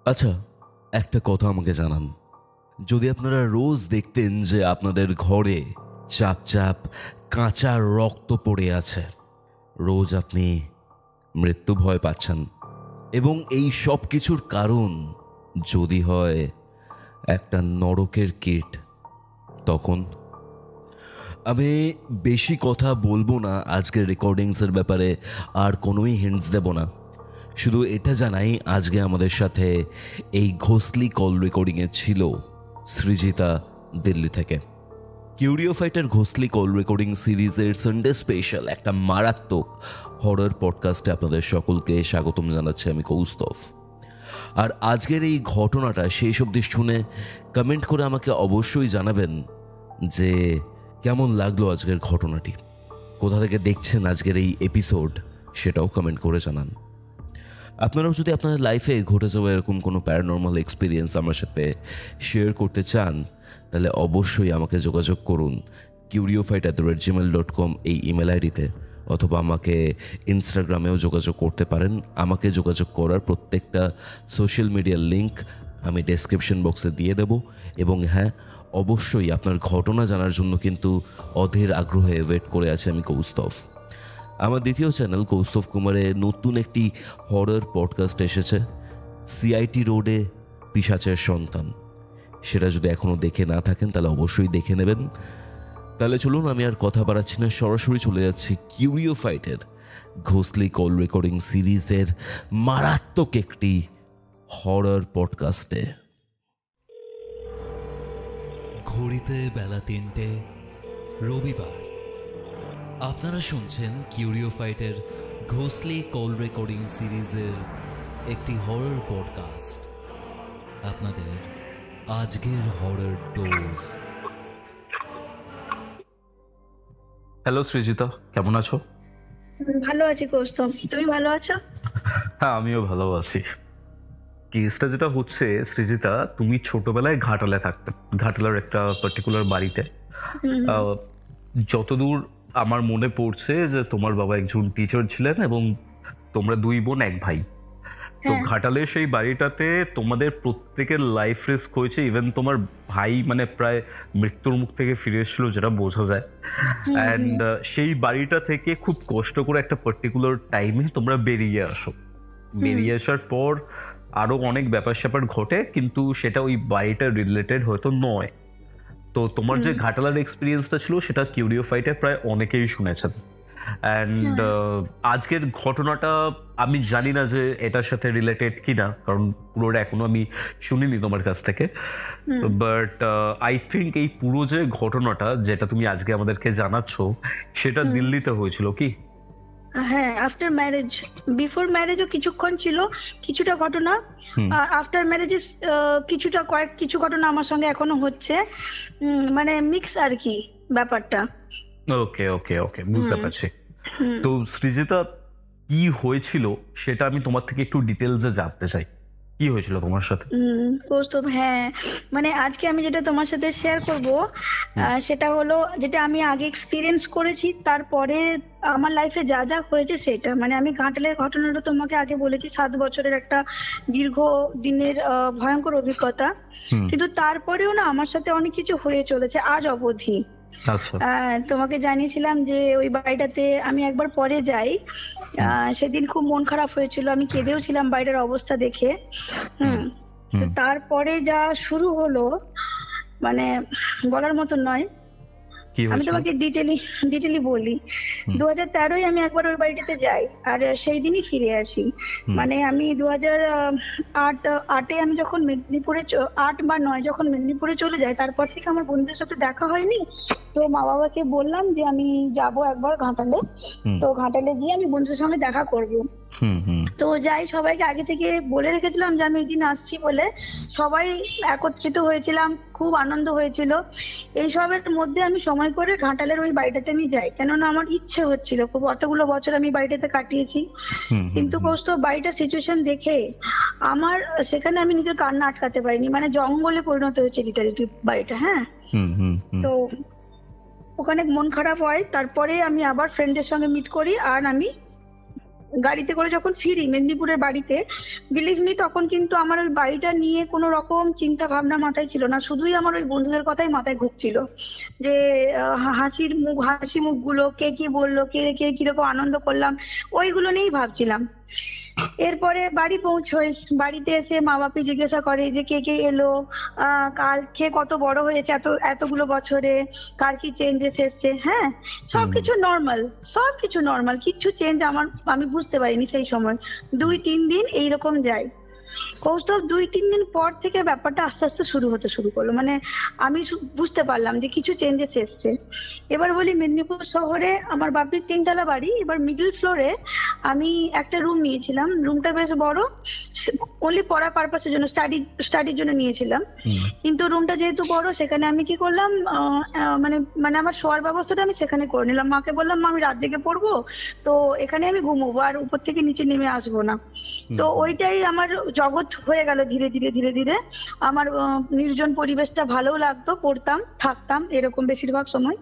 আচ্ছা, একটা কথা আমাকে জানান। যদি আপনারা রোজ দেখতেন যে আপনাদের ঘরে চাপ চাপ কাঁচা রক্ত পড়ে আছে, রোজ আপনি মৃত্যু ভয় পাচ্ছেন, এবং এই সব কিছুর কারণ যদি হয় একটা নরকের কীট, তখন আমি বেশি কথা বলবো না আজকের রেকর্ডিংসের ব্যাপারে, আর কোনোই হিন্টস দেব না। শুধু এটা জানাই, আজকে আমাদের সাথে এই ঘোষলি কল রেকর্ডিংয়ে ছিল সৃজিতা, দিল্লি থেকে। কিউরিও ফাইটার ঘোষলি কল রেকর্ডিং সিরিজের সানডে স্পেশাল একটা মারাত্মক হরর পডকাস্টে আপনাদের সকলকে স্বাগতম জানাচ্ছি আমি, কৌস্তভ। আর আজকের এই ঘটনাটা শেষ অবধি শুনে কমেন্ট করে আমাকে অবশ্যই জানাবেন যে কেমন লাগলো আজকের ঘটনাটি, কোথা থেকে দেখছেন আজকের এই এপিসোড, সেটাও কমেন্ট করে জানান। আপনারাও যদি আপনাদের লাইফে ঘটে যাওয়া এরকম কোনো প্যারানর্মাল এক্সপিরিয়েন্স আমার সাথে শেয়ার করতে চান, তাহলে অবশ্যই আমাকে যোগাযোগ করুন curiofite@gmail.com এই ইমেল আইডিতে, অথবা আমাকে ইনস্টাগ্রামেও যোগাযোগ করতে পারেন। আমাকে যোগাযোগ করার প্রত্যেকটা সোশ্যাল মিডিয়ার লিঙ্ক আমি ডেসক্রিপশন বক্সে দিয়ে দেব। এবং হ্যাঁ, অবশ্যই আপনার ঘটনা জানার জন্য কিন্তু অধীর আগ্রহে ওয়েট করে আছে আমি, কৌস্তভ। আমার দ্বিতীয় চ্যানেল কৌস্তভ কুমারে নতুন একটি হরর পডকাস্ট এসেছে, সিআইটি রোডে পিশাচের সন্তান। সেটা যদি এখনও দেখে না থাকেন তাহলে অবশ্যই দেখে নেবেন। তাহলে চলুন, আমি আর কথা বাড়াচ্ছি না, সরাসরি চলে যাচ্ছি কিউরিও ফাইটের ঘোষলি কল রেকর্ডিং সিরিজের মারাত্মক একটি হরর পডকাস্টে। ঘড়িতে বেলা 3টে, রবিবার। আপনারা শুনছেন কিউরিও ফাইটের ঘোষলি কল রেকর্ডিং সিরিজের একটি হরর পডকাস্ট। আপনাদের আজকের হরর ডোজ। হ্যালো সৃজিতা, কেমন আছো? ভালো আছি কৌস্তভ, তুমি ভালো আছো? হ্যাঁ, আমিও ভালো আছি। কেসটা যেটা হচ্ছে সৃজিতা, তুমি ছোটবেলায় ঘাটালে থাকতে, ঘাটালার একটা পার্টিকুলার বাড়িতে। যতদূর আমার মনে পড়ছে যে তোমার বাবা একজন টিচার ছিলেন এবং তোমরা 2 বোন 1 ভাই। তো ঘাটালে সেই বাড়িটাতে তোমাদের প্রত্যেকের লাইফ রিস্ক হয়েছে, ইভেন তোমার ভাই মানে প্রায় মৃত্যুর মুখ থেকে ফিরে এসেছিল, যেটা বোঝা যায়। অ্যান্ড সেই বাড়িটা থেকে খুব কষ্ট করে একটা পার্টিকুলার টাইমে তোমরা বেরিয়ে আসো। বেরিয়ে আসার পর আরো অনেক ব্যাপার স্যাপার ঘটে, কিন্তু সেটা ওই বাড়িটা রিলেটেড হয়তো নয়। তো তোমার যে ঘাটালার এক্সপিরিয়েন্সটা ছিল সেটা কিউরিও ফাইটে প্রায় অনেকেই শুনেছেন। অ্যান্ড আজকের ঘটনাটা আমি জানি না যে এটার সাথে রিলেটেড কিনা, কারণ পুরোটা এখনো আমি শুনিনি তোমার কাছ থেকে। বাট আই থিঙ্ক এই পুরো যে ঘটনাটা যেটা তুমি আজকে আমাদেরকে জানাচ্ছ, সেটা দিল্লিতে হয়েছিল কি? হ্যাঁ, আফটার ম্যারেজ। বিফোর ম্যারেজও কিছুক্ষণ ছিল কিছুটা ঘটনা, আর আফটার ম্যারেজে কিছু ঘটনা আমার সঙ্গে এখনো হচ্ছে, মানে মিক্স আর কি ব্যাপারটা। ওকে ওকে ওকে, বুঝতে পারছি। তো সৃজিতা, কি হয়েছিল সেটা আমি তোমার থেকে একটু ডিটেলসে জানতে চাই। কি হয়েছিল তোমার সাথে? কৌস্তভ, হ্যাঁ, মানে আজকে আমি যেটা তোমার সাথে শেয়ার করব সেটা হলো যেটা আমি আগে এক্সপিরিয়েন্স করেছি, তারপরে আমার লাইফে যা যা হয়েছে সেটা। মানে আমি ঘাটালের ঘটনাটা তোমাকে আগে বলেছি, 7 বছরের একটা দীর্ঘ দিনের ভয়ঙ্কর অভিজ্ঞতা, কিন্তু তারপরেও না আমার সাথে অনেক কিছু হয়ে চলেছে আজ অবধি। তোমাকে জানিয়েছিলাম যে ওই বাড়িটাতে আমি একবার পরে যাই, সেদিন খুব মন খারাপ হয়েছিল, আমি কেঁদেও ছিলাম বাইরের অবস্থা দেখে। তো তারপরে যা শুরু হলো মানে বলার মতো নয়। আমি তোমাকে ডিটেলি বলি। 2013 আমি একবার ওই বাড়িটাতে যাই, আর সেই দিনই ফিরে আসি। মানে আমি 2008 আমি যখন মেদিনীপুরে 8 বা 9 যখন মেদিনীপুরে চলে যাই, তারপর থেকে আমার বন্ধুদের সাথে দেখা হয়নি। তো মা বাবাকে বললাম যে আমি যাব একবার ঘাটালে, তো ঘাটালে গিয়ে আমি বন্ধুদের সঙ্গে দেখা করব। তো যাই, সবাইকে আগে থেকে বলে রেখেছিলাম যে আমি একদিন আসছি বলে, সবাই একত্রিত হয়েছিলাম, খুব আনন্দ হয়েছিল। এইসবের মধ্যে আমি সময় করে ঘাটালের ওই বাড়িটাতে আমি যাই, কেননা আমার ইচ্ছে হচ্ছিল খুব, অতগুলো বছর আমি বাড়িটাতে কাটিয়েছি। কিন্তু কৌস্তভ, বাড়িটার সিচুয়েশন দেখে আমার সেখানে আমি নিজের কান্না আটকাতে পারিনি, মানে জঙ্গলে পরিণত হয়েছে লিটারেলি বাড়িটা। হ্যাঁ, তো ওখানে মন খারাপ হয়, তারপরে আমি আবার ফ্রেন্ডের সঙ্গে মিট করি, আর আমি গাড়িতে করে যখন ফিরি মেদিনীপুরের বাড়িতে, বিলিভ মি তখন কিন্তু আমার ওই বাড়িটা নিয়ে কোনো রকম চিন্তা ভাবনা মাথায় ছিল না, শুধুই আমার ওই বন্ধুদের কথাই মাথায় ঘুরছিল যে হাসি মুখগুলো, কে কি বললো, কে কে কিরকম আনন্দ করলাম, ওইগুলো নিয়েই ভাবছিলাম। এরপরে বাড়ি পৌঁছই, বাড়িতে এসে মা বাপি জিজ্ঞাসা করে যে কে কে এলো, কার কে কত বড় হয়েছে এতগুলো বছরে, কার কি চেঞ্জেস এসছে। হ্যাঁ, সবকিছু নর্মাল, সবকিছু নর্মাল, কিচ্ছু চেঞ্জ আমি বুঝতে পারিনি সেই সময়। 2-3 দিন এইরকম যায়। কৌস্তব 2-3 দিন পর থেকে ব্যাপারটা আস্তে আস্তে শুরু করলো, মানে আমি বুঝতে পারলাম যে কিছু চেঞ্জেস এসছে। এবার বলি, মেদিনীপুর শহরে আমার বাপির 3 তলা বাড়ি, এবার মিডল ফ্লোরে আমি একটা রুম নিয়েছিলাম, রুমটা বেশ বড়, অনলি পড়া পারপাসের জন্য, স্টাডির জন্য নিয়েছিলাম। কিন্তু রুমটা যেহেতু বড়, সেখানে আমি কি করলাম, মানে মানে আমার শোয়ার ব্যবস্থাটা আমি সেখানে করে নিলাম। মাকে বললাম, মা আমি রাত জেগে পড়বো, তো এখানে আমি ঘুমোবো, আর উপর থেকে নিচে নেমে আসবো না। তো ওইটাই আমার জগৎ হয়ে গেল ধীরে ধীরে ধীরে ধীরে। আমার নির্জন পরিবেশটা ভালো লাগতো, পড়তাম থাকতাম এরকম বেশিরভাগ সময়।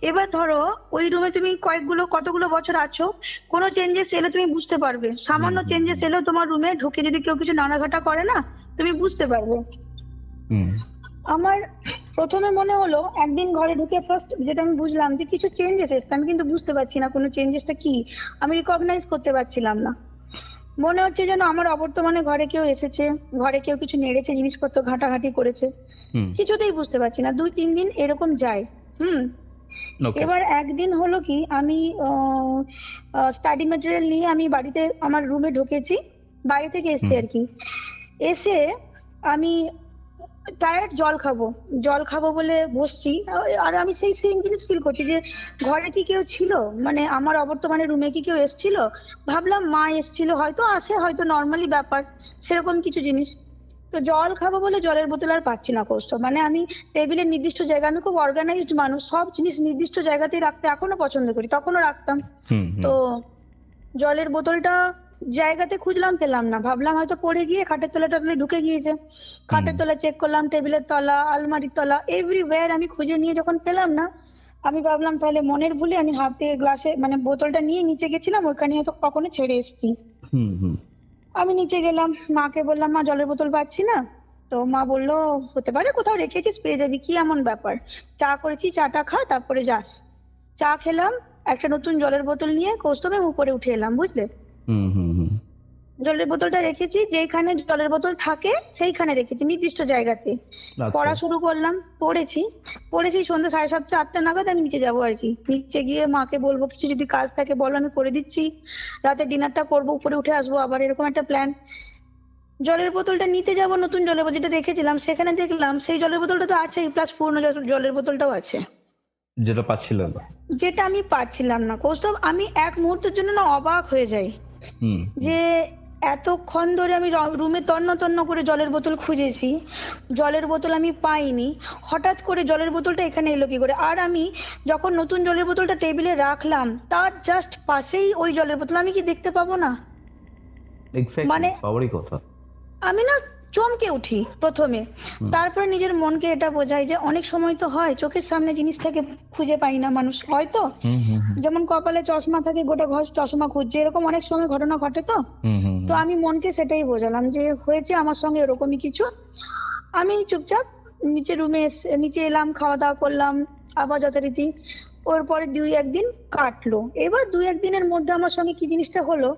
এবার ধরো ওই রুমে তুমি কতগুলো বছর আছো, কোনো চেঞ্জেস এলে তুমি বুঝতে পারবে, সামান্য চেঞ্জেস এলেও তোমার রুমে ঢুকে যদি কেউ কিছু নাড়াঘাটা করে না, তুমি বুঝতে পারবে। আমার প্রথমে মনে হলো, একদিন ঘরে ঢুকে ফার্স্ট যেটা আমি বুঝলাম যে কিছু চেঞ্জেস এসছে, আমি কিন্তু বুঝতে পারছি না কোনো চেঞ্জেসটা কি, আমি রিকগনাইজ করতে পারছিলাম না। মনে হচ্ছে যেন আমার অবর্তমানে ঘরে কেউ এসেছে, ঘরে কেউ কিছু নেড়েছে, জিনিসপত্র ঘাটাঘাটি করেছে, কিছুতেই বুঝতে পারছি না। 2-3 দিন এরকম যায়। এবার একদিন হলো কি, আমি স্টাডি ম্যাটেরিয়াল নিয়ে আমি বাড়িতে আমার রুমে ঢুকেছি, বাড়ি থেকে এসছি আর কি। এসে আমি টায়ার্ড, জল খাবো বলে বসছি, আর আমি সেই সেম জিনিস ফিল করছি যে ঘরে কি কেউ ছিল, মানে আমার অবর্তমানে রুমে কি কেউ এসেছিল। ভাবলাম মা এসেছিল, হয়তো আসে, হয়তো নর্মালি ব্যাপার, সেরকম কিছু জিনিস। তো জল খাবো বলে জলের বোতল আর পাচ্ছি না কৌস্তব, মানে আমি টেবিলের নির্দিষ্ট জায়গা, আমি খুব অর্গানাইজড মানুষ, সব জিনিস নির্দিষ্ট জায়গাতেই রাখতে এখনো পছন্দ করি, তখনও রাখতাম। তো জলের বোতলটা জায়গাতে খুঁজলাম, পেলাম না, ভাবলাম হয়তো পড়ে গিয়ে খাটের তলাটা ঢুকে গিয়েছে। খাটের তলা চেক করলাম, টেবিলের তলা, আলমারির তলা, এভরিওয়্যার আমি খুঁজে নিয়ে যখন পেলাম না, আমি ভাবলাম তাহলে মনের ভুলে আমি হাতে গ্লাসে মানে বোতলটা নিয়ে নিচে গেছিলাম, ওখানে হয়তো কখনো ছেড়ে এসেছি। আমি নিচে গেলাম, মাকে বললাম, মা জলের বোতল পাচ্ছি না। তো মা বললো, হতে পারে কোথাও রেখেছিস, পেয়ে যাবি, কি এমন ব্যাপার, চা করেছি, চাটা খা তারপরে যাস। চা খেলাম, একটা নতুন জলের বোতল নিয়ে কৌস্তবে উপরে উঠে এলাম, বুঝলে। জলের বোতলটা রেখেছি যেখানে জলের বোতল থাকে, সেইখানে রেখেছি নির্দিষ্ট জায়গাতে। পড়া শুরু করলাম, পড়েছি সন্ধ্যা 7:30-8টা নাগাদ আমি নিচে যাবো আর কি। নিচে গিয়ে মাকে বলবো কিছু যদি কাজ থাকে বলো, আমি করে দিচ্ছি, রাতে ডিনারটা করবো, উপরে উঠে আসবো আবার, এরকম একটা প্ল্যান। জলের বোতলটা নিতে যাবো, নতুন জলের বোতল যেটা রেখেছিলাম, সেখানে দেখলাম সেই জলের বোতলটা তো আছেই, প্লাস পুরনো জলের বোতলটাও আছে, যেটা আমি পাচ্ছিলাম না কৌস্তব। আমি এক মুহূর্তের জন্য না অবাক হয়ে যাই যে এতক্ষণ ধরে আমি রুমে তন্ন করে জলের বোতল খুঁজেছি, জলের বোতল আমি পাইনি, হঠাৎ করে জলের বোতলটা এখানে এলো কি করে। আর আমি যখন নতুন জলের বোতলটা টেবিলে রাখলাম, তার জাস্ট পাশেই ওই জলের বোতল, আমি কি দেখতে পাবো না? মানে আমি না চমকে উঠি প্রথমে, তারপরে নিজের মনকে এটা বোঝাই যে অনেক সময় তো হয় চোখের সামনে জিনিস থেকে খুঁজে পাই না মানুষ, হয়তো যেমন কপালে চশমা থাকে, গোটা ঘর চশমা খুঁজছে, এরকম অনেক সময় ঘটনা ঘটে। তো আমি মনকে সেটাই বোঝালাম যে হয়েছে আমার সঙ্গে এরকমই কিছু। আমি চুপচাপ নিচে এলাম, খাওয়া দাওয়া করলাম, আবার যথারীতি। ওর পরে 2-1 দিন কাটলো। এবার 2-1 দিনের মধ্যে আমার সঙ্গে কি জিনিসটা হলো,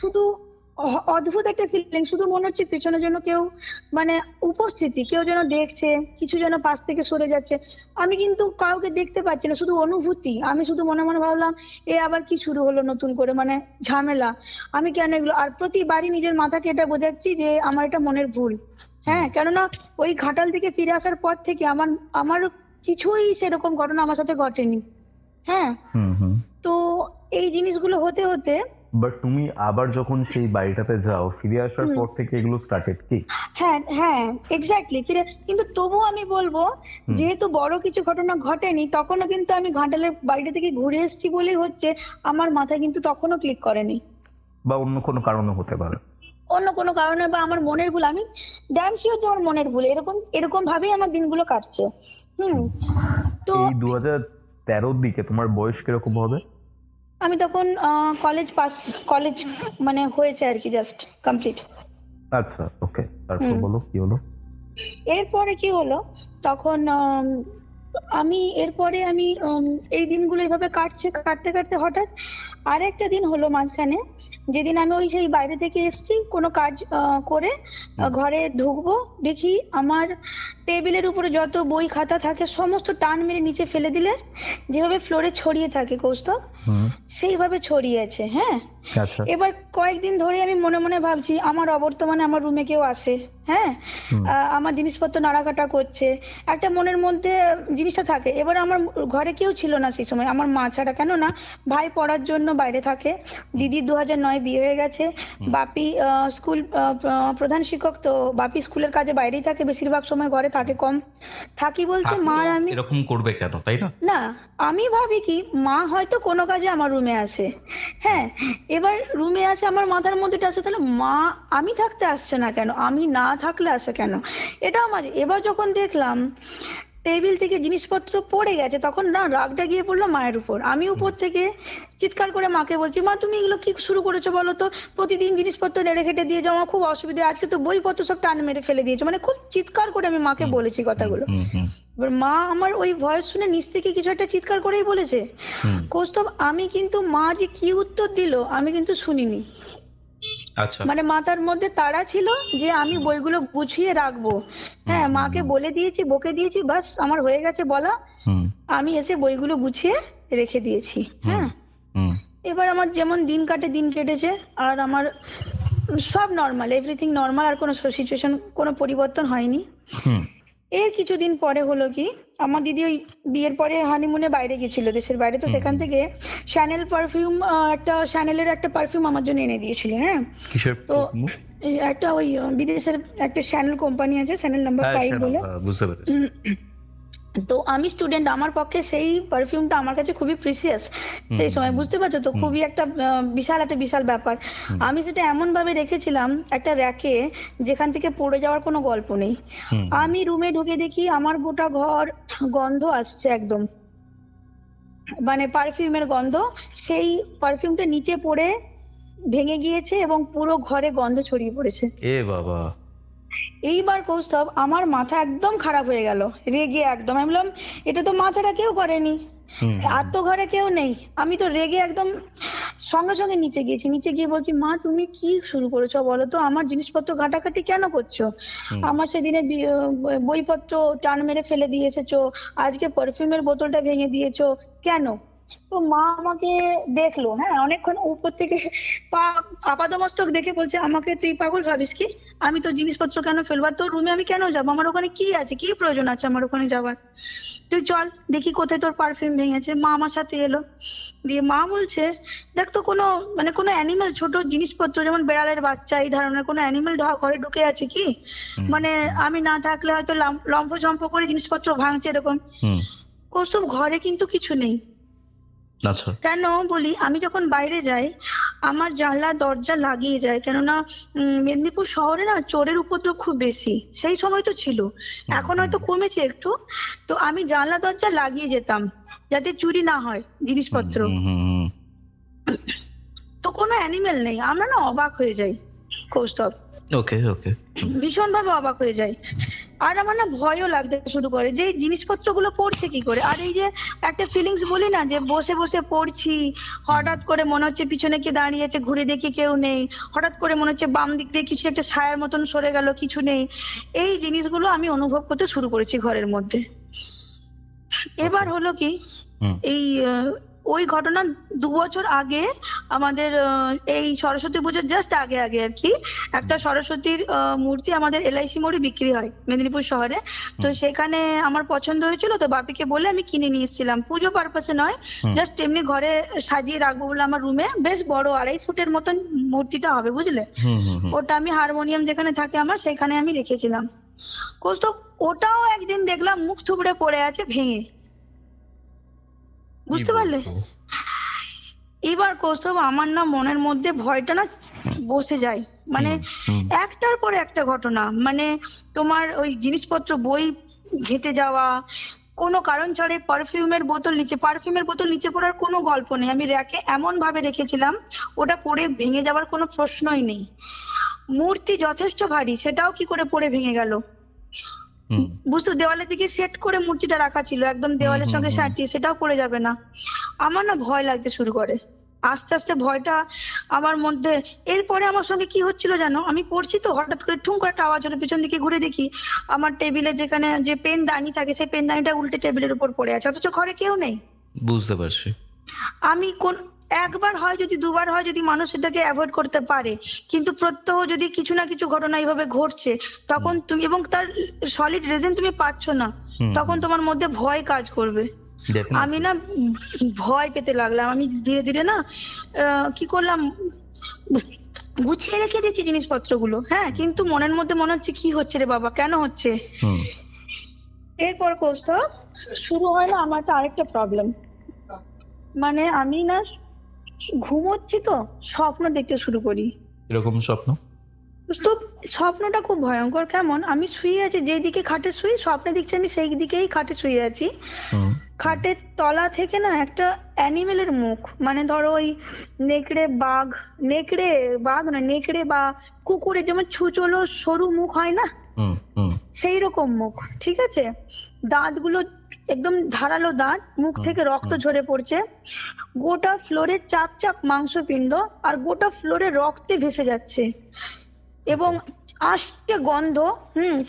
শুধু অদ্ভুত একটা ফিলিং, শুধু মনে হচ্ছে পেছনে যেন কেউ, মানে উপস্থিতি, কেউ যেন দেখছে, কিছু যেন পাশ থেকে সরে যাচ্ছে। আমি কিন্তু কাউকে দেখতে পাচ্ছি না, শুধু অনুভূতি। আমি শুধু মনে মনে ভাবলাম, এ আবার কি শুরু হলো নতুন করে, মানে ঝামেলা, আমি কেন এগুলো। আর প্রতিবারই নিজের মাথাকে এটা বোঝাচ্ছি যে আমার এটা মনের ভুল। হ্যাঁ, কেননা ওই ঘাটাল থেকে ফিরে আসার পর থেকে আমার কিছুই সেরকম ঘটনা আমার সাথে ঘটেনি। হ্যাঁ, তো এই জিনিসগুলো হতে হতে, বাট তুমি আবার যখন সেই বাড়িটাতে যাও, ফিরে আসার পর থেকে এগুলো স্টার্টেড কি? হ্যাঁ এক্স্যাক্টলি, ফিরে। কিন্তু তবুও আমি বলবো, যেহেতু বড় কিছু ঘটনা ঘটেনি, তখনও কিন্তু আমি ঘাটালের বাইরে থেকে ঘুরে এসেছি বলেই হচ্ছে আমার মাথায় কিন্তু তখনও ক্লিক করেনি। বা অন্য কোনো কারণে হতে পারে, অন্য কোনো কারণে, বা আমার মনের ভুল। আমি ড্যাম শিওর যে আমার মনের ভুল, এরকম ভাবেই আমার দিনগুলো কাটছে। তো এই 2013 দিকে তোমার বয়স কিরকম হবে? আমি তখন কলেজ মানে হয়েছে আর কি, জাস্ট কমপ্লিট। আচ্ছা, ওকে, তারপর বলো কি হলো? এরপরে কি হলো, তখন এরপরে আমি এই দিনগুলো এইভাবে কাটতে কাটতে হঠাৎ আরেকটা দিন হলো মাঝখানে, যেদিন আমি ওই সেই বাইরে থেকে এসেছি কোনো কাজ করে ঘরে ঢুকবো, দেখি আমার টেবিলের উপরে যত বই খাতা থাকে সমস্ত টান মেরে নিচে ফেলে দিলে যেভাবে ফ্লোরে ছড়িয়ে থাকে কৌস্তব, সেইভাবে ছড়িয়ে আছে। হ্যাঁ, আচ্ছা, এবার কয়েকদিন ধরে আমি মনে মনে ভাবছি আমার অবর্তমানে আমার রুমে কেউ আসে, হ্যাঁ, আমার জিনিসপত্র নাড়াকাটা করছে, একটা মনের মধ্যে জিনিসটা থাকে। এবার আমার ঘরে কেউ ছিল না সেই সময়, আমার মা ছাড়া, কেন না ভাই পড়ার জন্য বাইরে থাকে, দিদির 2009 বিয়ে হয়ে গেছে, বাপি স্কুল প্রধান শিক্ষক, তো বাপি স্কুলের কাজে বাইরেই থাকে, বেশিরভাগ সময় ঘরে থাকে কম। থাকি বলতে মা আর আমি। এরকম করবে কেন, তাই না? না, আমি ভাবি কি মা হয়তো কোনো কাজে আমার রুমে আসে, হ্যাঁ, এবার রুমে আসে আমার মাথার মধ্যে আসে, তাহলে মা আমি থাকতে আসছে না কেন, আমি না থাকলে আসে কেন, এটা আমার। এবার যখন দেখলাম টেবিল থেকে জিনিসপত্র পড়ে গেছে, তখন না রাগটা গিয়ে পড়লো মায়ের উপর। আমি উপর থেকে চিৎকার করে মাকে বলছি, মা তুমি এগুলো কি শুরু করেছো বলো তো, প্রতিদিন জিনিসপত্র নেড়ে ঘেটে দিয়ে যাও, আমার খুব অসুবিধা, আজকে তো বইপত্র সব টান মেরে ফেলে দিয়েছো, মানে খুব চিৎকার করে আমি মাকে বলেছি কথাগুলো। এবার মা আমার ওই ভয়েস শুনে নিচ থেকে কিছু একটা চিৎকার করেই বলেছে কৌস্তব, আমি কিন্তু মা যে কি উত্তর দিল আমি কিন্তু শুনিনি। আচ্ছা, মানে মাথার মধ্যে তাড়া ছিল যে আমি বইগুলো গুছিয়ে রাখবো, হ্যাঁ, মাকে বলে দিয়েছি, বকে দিয়েছি, বাস আমার হয়ে গেছে বলা, আমি এসে বইগুলো গুছিয়ে রেখে দিয়েছি। হ্যাঁ, এবার আমার যেমন দিন কেটেছে, আর আমার সব নর্মাল, এভরিথিং নর্মাল, আর কোনো সিচুয়েশন কোনো পরিবর্তন হয়নি। এর কিছুদিন পরে হলো কি, আমার দিদি ওই বিয়ের পরে হানিমুনে বাইরে গেছিল দেশের বাইরে, তো সেখান থেকে শ্যানেল পারফিউম, শ্যানেলের একটা পারফিউম আমার জন্য এনে দিয়েছিল। হ্যাঁ, কিসের? তো একটা ওই বিদেশের একটা শ্যানেল কোম্পানি আছে, শ্যানেল নাম্বার 5 বলে। বুঝতে পেরেছি। তো আমি স্টুডেন্ট, আমার পক্ষে সেই পারফিউমটা আমার কাছে খুবই প্রিসিয়াস সেই সময়, বুঝতে পারছো তো, খুবই একটা বিশাল ব্যাপার। আমি সেটা এমন ভাবে রেখেছিলাম একটা র্যাকে, যেখান থেকে পড়ে যাওয়ার কোনো গল্প নেই। আমি রুমে ঢুকে দেখি আমার গোটা ঘর গন্ধ আসছে একদম, মানে পারফিউমের গন্ধ, সেই পারফিউমটা নিচে পড়ে ভেঙে গিয়েছে এবং পুরো ঘরে গন্ধ ছড়িয়ে পড়েছে। এ বাবা! এইবার কৌস্তব আমার মাথা একদম খারাপ হয়ে গেল, রেগে একদম। আমি বললাম এটা তো মা ছাড়া কেউ করেনি, আর তো ঘরে কেউ নেই। আমি তো রেগে একদম সঙ্গে সঙ্গে নিচে গিয়েছি, নিচে গিয়ে বলছি, মা তুমি কি শুরু করেছো বলো তো, আমার জিনিসপত্র ঘাটাঘাটি কেন করছো, আমার সেদিনে বইপত্র টান মেরে ফেলে দিয়ে এসেছো, আজকে পারফিউমের বোতলটা ভেঙে দিয়েছো কেন? তো মা আমাকে দেখলো, হ্যাঁ, অনেকক্ষণ উপর থেকে পা আপাদমস্তক দেখে বলছে, আমাকে তুই পাগল ভাবিস কি, আমি তো জিনিসপত্র কেন ফেলবো, আর তোর রুমে আমি কেন যাবো, আমার ওখানে কি আছে, কি প্রয়োজন আছে আমার ওখানে যাবার, তুই চল দেখি কোথায় তোর পারফিউম ভেঙেছে। মা আমার সাথে এলো, দিয়ে মা বলছে, দেখ তো কোনো মানে কোনো অ্যানিমেল, ছোট জিনিসপত্র যেমন বেড়ালের বাচ্চা এই ধরনের কোনো অ্যানিমেল ঘরে ঢুকে আছে কি, মানে আমি না থাকলে হয়তো লম্ফ ঝম্প করে জিনিসপত্র ভাঙছে এরকম। কৌস্তব ঘরে কিন্তু কিছু নেই। আচ্ছা, কেন বলি, আমি যখন বাইরে যাই আমার জানলা দরজা লাগিয়ে যায়, কেননা মেদিনীপুর শহরে না চোরের উপদ্রব খুব বেশি, সেই সময় তো ছিল, এখন হয়তো কমেছে একটু, তো আমি জানলা দরজা লাগিয়ে যেতাম যাতে চুরি না হয় জিনিসপত্র। তো কোনো অ্যানিমেল নেই, আমরা না অবাক হয়ে যাই কৌস্তব, ওকে ওকে, ভীষণ ভাবে অবাক হয়ে যাই। আর আমার না ভয়ও লাগতে শুরু করে যে এই জিনিসপত্রগুলো পড়ছে কি করে, আর এই যে একটা ফিলিংস বলি না, যে বসে বসে পড়ছি, হঠাৎ করে মনে হচ্ছে পিছনে কে দাঁড়িয়েছে, ঘুরে দেখি কেউ নেই, হঠাৎ করে মনে হচ্ছে বাম দিক দিয়ে কিছু একটা ছায়ার মতন সরে গেল, কিছু নেই, এই জিনিসগুলো আমি অনুভব করতে শুরু করেছি ঘরের মধ্যে। এবার হলো কি, এই ওই ঘটনা 2 বছর আগে আমাদের এই সরস্বতী পুজোর জাস্ট আগে আগে আর কি, একটা সরস্বতীর মূর্তি আমাদের LIC মোড়ে বিক্রি হয় মেদিনীপুর শহরে, তো সেখানে আমার পছন্দ হয়েছিল, তো বাপিকে বলে আমি কিনে নিয়ে এসেছিলাম, পুজো পারপাসে নয়, জাস্ট এমনি ঘরে সাজিয়ে রাখবো বলে। আমার রুমে বেশ বড় 2.5 ফুটের মতন মূর্তিটা হবে, বুঝলে, ওটা আমি হারমোনিয়াম যেখানে থাকে আমার সেখানে আমি রেখেছিলাম। কৌস্তব ওটাও একদিন দেখলাম মুখ থুবড়ে পড়ে আছে ভেঙে, বুঝতে পারলে? এবার কৌস্তব আমার না মনের মধ্যে ভয়টা না বসে যায়, মানে একটার পর একটা ঘটনা, মানে তোমার ওই জিনিসপত্র বই ঘেটে যাওয়া, কোনো কারণ ছাড়াই পারফিউমের বোতল নিচে পড়ার কোনো গল্প নেই। আমি র্যাকে এমন ভাবে রেখেছিলাম ওটা পড়ে ভেঙে যাওয়ার কোনো প্রশ্নই নেই। মূর্তি যথেষ্ট ভারী, সেটাও কি করে পড়ে ভেঙে গেল? হুম বুঝতে, দেওয়ালের দিকে সেট করে মূর্তিটা রাখা ছিল একদম দেওয়ালের সঙ্গে সাঁটিয়ে, সেটাও পড়ে যাবে না। আমার না ভয় লাগতে শুরু করে, আস্তে আস্তে ভয়টা আমার মধ্যে। এরপরে আমার সঙ্গে কি হচ্ছিল জানো, আমি পড়ছি তো হঠাৎ করে ঠুম করে একটা আওয়াজ হলো, পিছন দিকে ঘুরে দেখি আমার টেবিলে যেখানে যে পেনদানি থাকে সেই পেনদানিটা উল্টে টেবিলের উপর পড়ে আছে, অথচ ঘরে কেউ নেই। বুঝতে পারছি। আমি কোন একবার হয় যদি দুবার হয় যদি মানুষ এটাকে অ্যাভয়েড করতে পারে, কিন্তু প্রত্যহ যদি কিছু না কিছু ঘটনা এইভাবে ঘটছে তখন তুমি, এবং তার সলিড রিজন তুমি পাচ্ছ না, তখন তোমার মধ্যে ভয় কাজ করবে। Definitely. আমি না ভয় পেতে লাগলাম। আমি ধীরে ধীরে না কি করলাম, গুছিয়ে রেখে দিচ্ছি জিনিসপত্রগুলো, হ্যাঁ, কিন্তু মনের মধ্যে মনে হচ্ছে কি হচ্ছে রে বাবা, কেন হচ্ছে। হুম এরপর কৌস্তব শুরু হয় না আমার একটা আরেকটা প্রবলেম, মানে আমি না ঘুমোচ্ছি তো স্বপ্ন দেখতে শুরু করি। এরকম স্বপ্ন? তো স্বপ্নটা খুব ভয়ঙ্কর। কেমন, আমি শুয়ে আছি যেদিকে খাটে শুই, স্বপ্নে দেখছি আমি সেই দিকেই খাটে শুয়ে আছি। হুম খাটের তলা থেকে না একটা অ্যানিমেলের মুখ, মানে ধরো ওই নেকড়ে বা কুকুরের যেমন ছুচলো সরু মুখ হয় না, হুম হুম সেই রকম মুখ, ঠিক আছে, দাঁতগুলো একদম ধারালো দাঁত, মুখ থেকে রক্ত ঝরে পড়ছে, গোটা ফ্লোরে চাপ চাপ মাংসপিণ্ড, আর গোটা ফ্লোরে রক্তে ভেসে যাচ্ছে, এবং আষ্টে গন্ধ।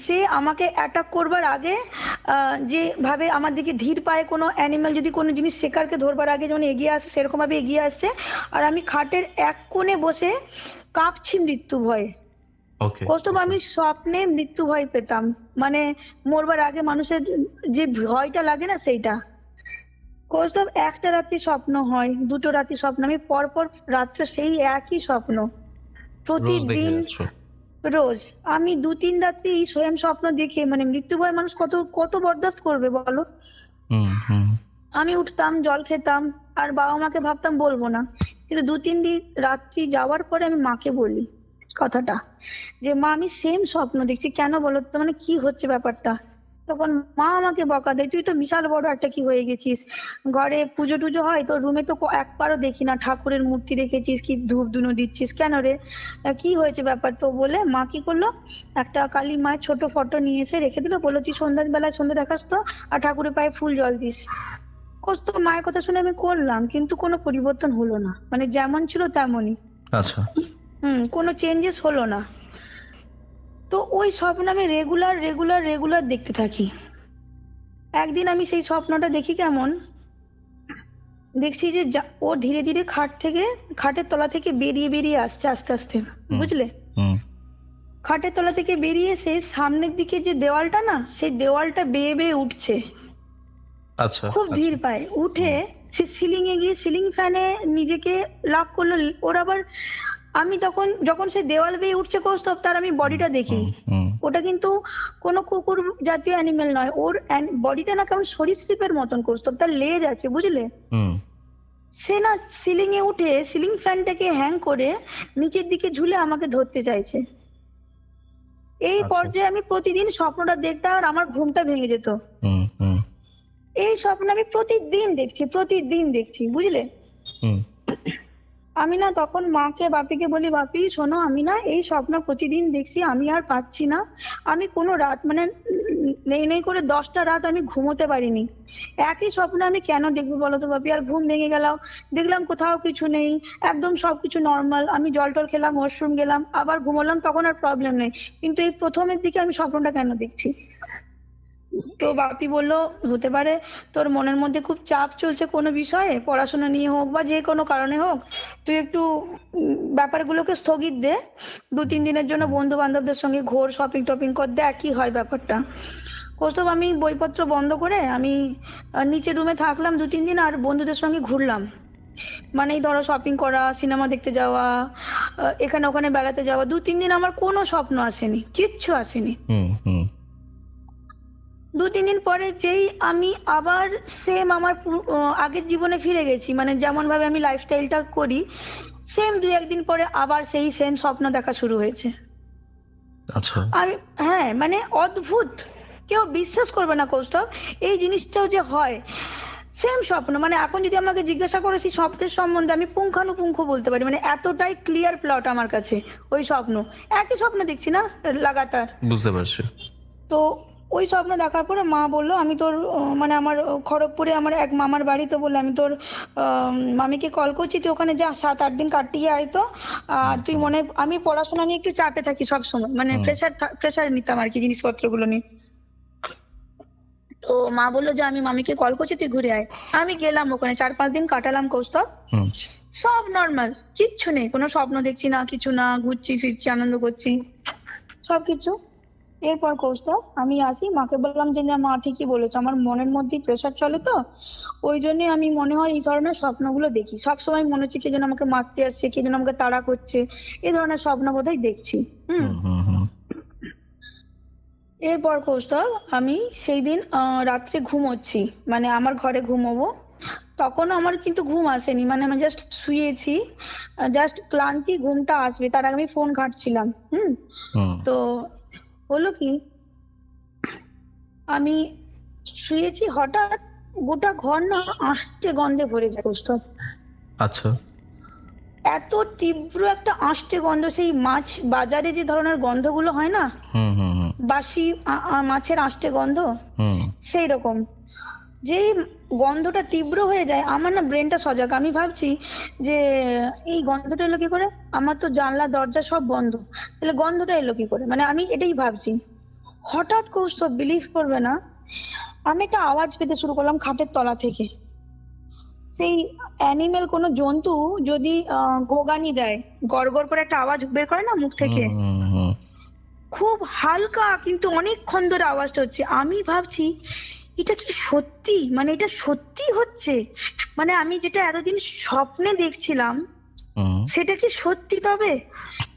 সে আমাকে অ্যাটাক করবার আগে যেভাবে আমার দিকে ধীর পায়ে কোনো অ্যানিমেল যদি কোনো জিনিস শিকারকে ধরবার আগে যেমন এগিয়ে আসে সেরকম ভাবে এগিয়ে আসছে, আর আমি খাটের এক কোণে বসে কাঁপছি মৃত্যু ভয়ে। ওকে। কৌস্তব আমি স্বপ্নে মৃত্যু ভয় পেতাম, মানে মরবার আগে মানুষের যে ভয়টা লাগে না সেইটা। কৌস্তব একটা রাত্রি স্বপ্ন হয়, দুটো রাত্রি স্বপ্ন, আমি পরপর রাত্রে সেই একই স্বপ্ন রোজ দেখে প্রতিদিন, যাচ্ছ? রোজ। আমি 2-3 রাত্রি স্বয়ং স্বপ্ন দেখে, মানে মৃত্যু ভয় মানুষ কত কত বরদাস্ত করবে বলো। হুম হুম আমি উঠতাম, জল খেতাম, আর বাবা মাকে ভাবতাম বলবো না, কিন্তু 2-3 দিন রাত্রি যাওয়ার পরে আমি মাকে বলি কথাটা, যে মা আমি সেম স্বপ্ন দেখছি, কেন বলো তো, মানে কি হচ্ছে ব্যাপারটা। তখন মা আমাকে বকা দেয়, তুই তো বিশাল বড় একটা কি হয়ে গেছিস, ঘরে পুজো টুজো হয় তো রুমে তো একবারও দেখি না, ঠাকুরের মূর্তি রেখেছিস, কি ধূপ ধুনো দিচ্ছিস কেন রে, কি হয়েছে ব্যাপার। তো বলে মা কি করলো, একটা কালী মায়ের ছোট ফটো নিয়ে এসে রেখে দিল, বললো তুই সন্ধ্যাবেলায় সন্ধ্যা দেখাস তো, আর ঠাকুরের পায়ে ফুল জল দিস। তো মায়ের কথা শুনে আমি করলাম, কিন্তু কোনো পরিবর্তন হলো না, মানে যেমন ছিল তেমনই, আচ্ছা। কোনো চেঞ্জেস হলো না। তো ওই স্বপ্ন আমি রেগুলার দেখতে থাকি। একদিন আমি সেই স্বপ্নটা দেখি, কেমন দেখছি যে ও ধীরে ধীরে খাটের তলা থেকে বেরিয়ে আসছে আস্তে আস্তে, বুঝলে, হুম খাটের তলা থেকে বেরিয়ে এসে সামনের দিকে যে দেওয়ালটা না, সেই দেওয়ালটা বেয়ে বেয়ে উঠছে আচ্ছা। খুব ধীর পায়ে, উঠে সে সিলিং এ গিয়ে সিলিং ফ্যানে নিজেকে লক করলো। ওর আবার আমি তখন যখন সে দেওয়াল বেয়ে উঠছে কৌস্তব, তার আমি বডিটা দেখি, হুম ওটা কিন্তু কোনো কুকুর জাতীয় অ্যানিমেল নয়, ওর বডিটা না কেমন সরীসৃপের মতন কৌস্তব, তার লেজ আছে, বুঝলে। হুম সে না সিলিং এ উঠে সিলিং ফ্যানটাকে হ্যাং করে নিচের দিকে ঝুলে আমাকে ধরতে চাইছে। এই আচ্ছা। পর্যায়ে আমি প্রতিদিন স্বপ্নটা দেখতাম আর আমার ঘুমটা ভেঙে যেত। হুম হুম এই স্বপ্ন আমি প্রতিদিন দেখছি, বুঝলে। হুম আমি না তখন মাকে বাপিকে বলি, বাপি শোনো, আমি না এই স্বপ্ন প্রতিদিন দেখছি, আমি আর পাচ্ছি না, আমি কোনো রাত মানে নেই করে 10টা রাত আমি ঘুমোতে পারিনি, একই স্বপ্ন আমি কেন দেখবো বলো তো বাপি। আর ঘুম ভেঙে গেল, দেখলাম কোথাও কিছু নেই, একদম সবকিছু নর্মাল, আমি জল টল খেলাম, ওয়াশরুম গেলাম, আবার ঘুমোলাম, তখন আর প্রবলেম নেই, কিন্তু এই প্রথমের দিকে আমি স্বপ্নটা কেন দেখছি। তো বাপি বললো, হতে পারে তোর মনের মধ্যে খুব চাপ চলছে কোনো বিষয়ে, পড়াশোনা নিয়ে হোক বা যে কোনো কারণে হোক, তুই একটু ব্যাপারগুলোকে স্থগিত দে, 2-3 দিনের জন্য বন্ধু বান্ধবদের সঙ্গে ঘোর, শপিং টপিং কর, দেখ কি হয় ব্যাপারটা। কৌস্তব আমি বইপত্র বন্ধ করে আমি নিচের রুমে থাকলাম 2-3 দিন, আর বন্ধুদের সঙ্গে ঘুরলাম, মানে এই ধরো শপিং করা, সিনেমা দেখতে যাওয়া, এখানে ওখানে বেড়াতে যাওয়া। 2-3 দিন আমার কোনো স্বপ্ন আসেনি, কিচ্ছু আসেনি। হুম হুম 2-3 দিন পরে যেই আমি আবার সেম আমার আগের জীবনে ফিরে গেছি, মানে যেমন ভাবে আমি লাইফস্টাইলটা করি, সেম 2-1 দিন পরে আবার সেই সেম স্বপ্ন দেখা শুরু হয়েছে। আচ্ছা। আমি, হ্যাঁ, মানে অদ্ভুত, কেউ বিশ্বাস করবে না কৌস্তব, এই জিনিসটাও যে হয়। সেম স্বপ্ন, মানে এখন যদি আমাকে জিজ্ঞাসা করে সেই স্বপ্নের সম্বন্ধে আমি পুঙ্খানুপুঙ্খ বলতে পারি, মানে এতটাই ক্লিয়ার প্লট আমার কাছে ওই স্বপ্ন। একই স্বপ্ন দেখছি না লাগাতার। বুঝতে পারছি। তো ওই স্বপ্ন দেখার পরে মা বললো আমি তোর মানে আমার খড়গপুরে আমার এক মামার বাড়ি, তো বললো আমি তোর মামিকে কল করছি, তুই ওখানে যা 7-8 দিন কাটিয়ে আয় তো। আর তুই আমি পড়াশোনা নিয়ে একটু চাপে থাকি সবসময়, মানে প্রেশার নিতাম আর কি জিনিসপত্রগুলো নিয়ে। তো মা বললো যে আমি মামিকে কল করছি, তুই ঘুরে আয়। আমি গেলাম ওখানে, 4-5 দিন কাটালাম কৌস্তব। সব নর্মাল, কিচ্ছু নেই, কোনো স্বপ্ন দেখছি না, কিছু না, ঘুরছি ফিরছি আনন্দ করছি সবকিছু। এরপর কৌস্তব আমি আসি, মাকে বললাম যে না মা ঠিকই বলেছো, আমার মনের মধ্যেই প্রেশার চলে, তো ওই জন্য আমি মনে হয় এই ধরনের স্বপ্নগুলো দেখি সবসময়। মনে হচ্ছে কে যেন আমাকে মারতে আসছে, কে যেন আমাকে তাড়া করছে, এই ধরনের স্বপ্ন বোধহয় দেখছি। এরপর কৌস্তব আমি সেই দিন রাত্রে ঘুমোচ্ছি, মানে আমার ঘরে ঘুমোবো, তখন আমার কিন্তু ঘুম আসেনি, মানে আমি জাস্ট শুয়েছি, জাস্ট ক্লান্তি, ঘুমটা আসবে তার আগে আমি ফোন ঘাঁটছিলাম। তো হলো কি, আমি শুয়েছি, হঠাৎ গোটা ঘর না আষ্টে গন্ধে ভরে যায় কৌস্তব। আচ্ছা। এত তীব্র একটা আষ্টে গন্ধ, সেই মাছ বাজারে যে ধরনের গন্ধগুলো হয় না, বাসি মাছের আষ্টে গন্ধ, সেই রকম যেই গন্ধটা তীব্র হয়ে যায়, আমার না ব্রেনটা সজাগ। আমি ভাবছি যে এই গন্ধটা এলো কি করে, আমার তো জানলা দরজা সব বন্ধ, তাহলে গন্ধটা এলো কি করে, মানে আমি এটাই ভাবছি। হঠাৎ কৌস্তব বিলিভ করবে না, আমি একটা আওয়াজ পেতে শুরু করলাম খাটের তলা থেকে। সেই অ্যানিমেল, কোনো জন্তু যদি গোগানি দেয়, গড়গড় করে একটা আওয়াজ বের করে না মুখ থেকে, খুব হালকা কিন্তু অনেকক্ষণ ধরে আওয়াজটা হচ্ছে। আমি ভাবছি এটা কি সত্যি, মানে এটা সত্যি হচ্ছে, মানে আমি যেটা এতদিন স্বপ্নে দেখছিলাম সেটা কি সত্যি? তবে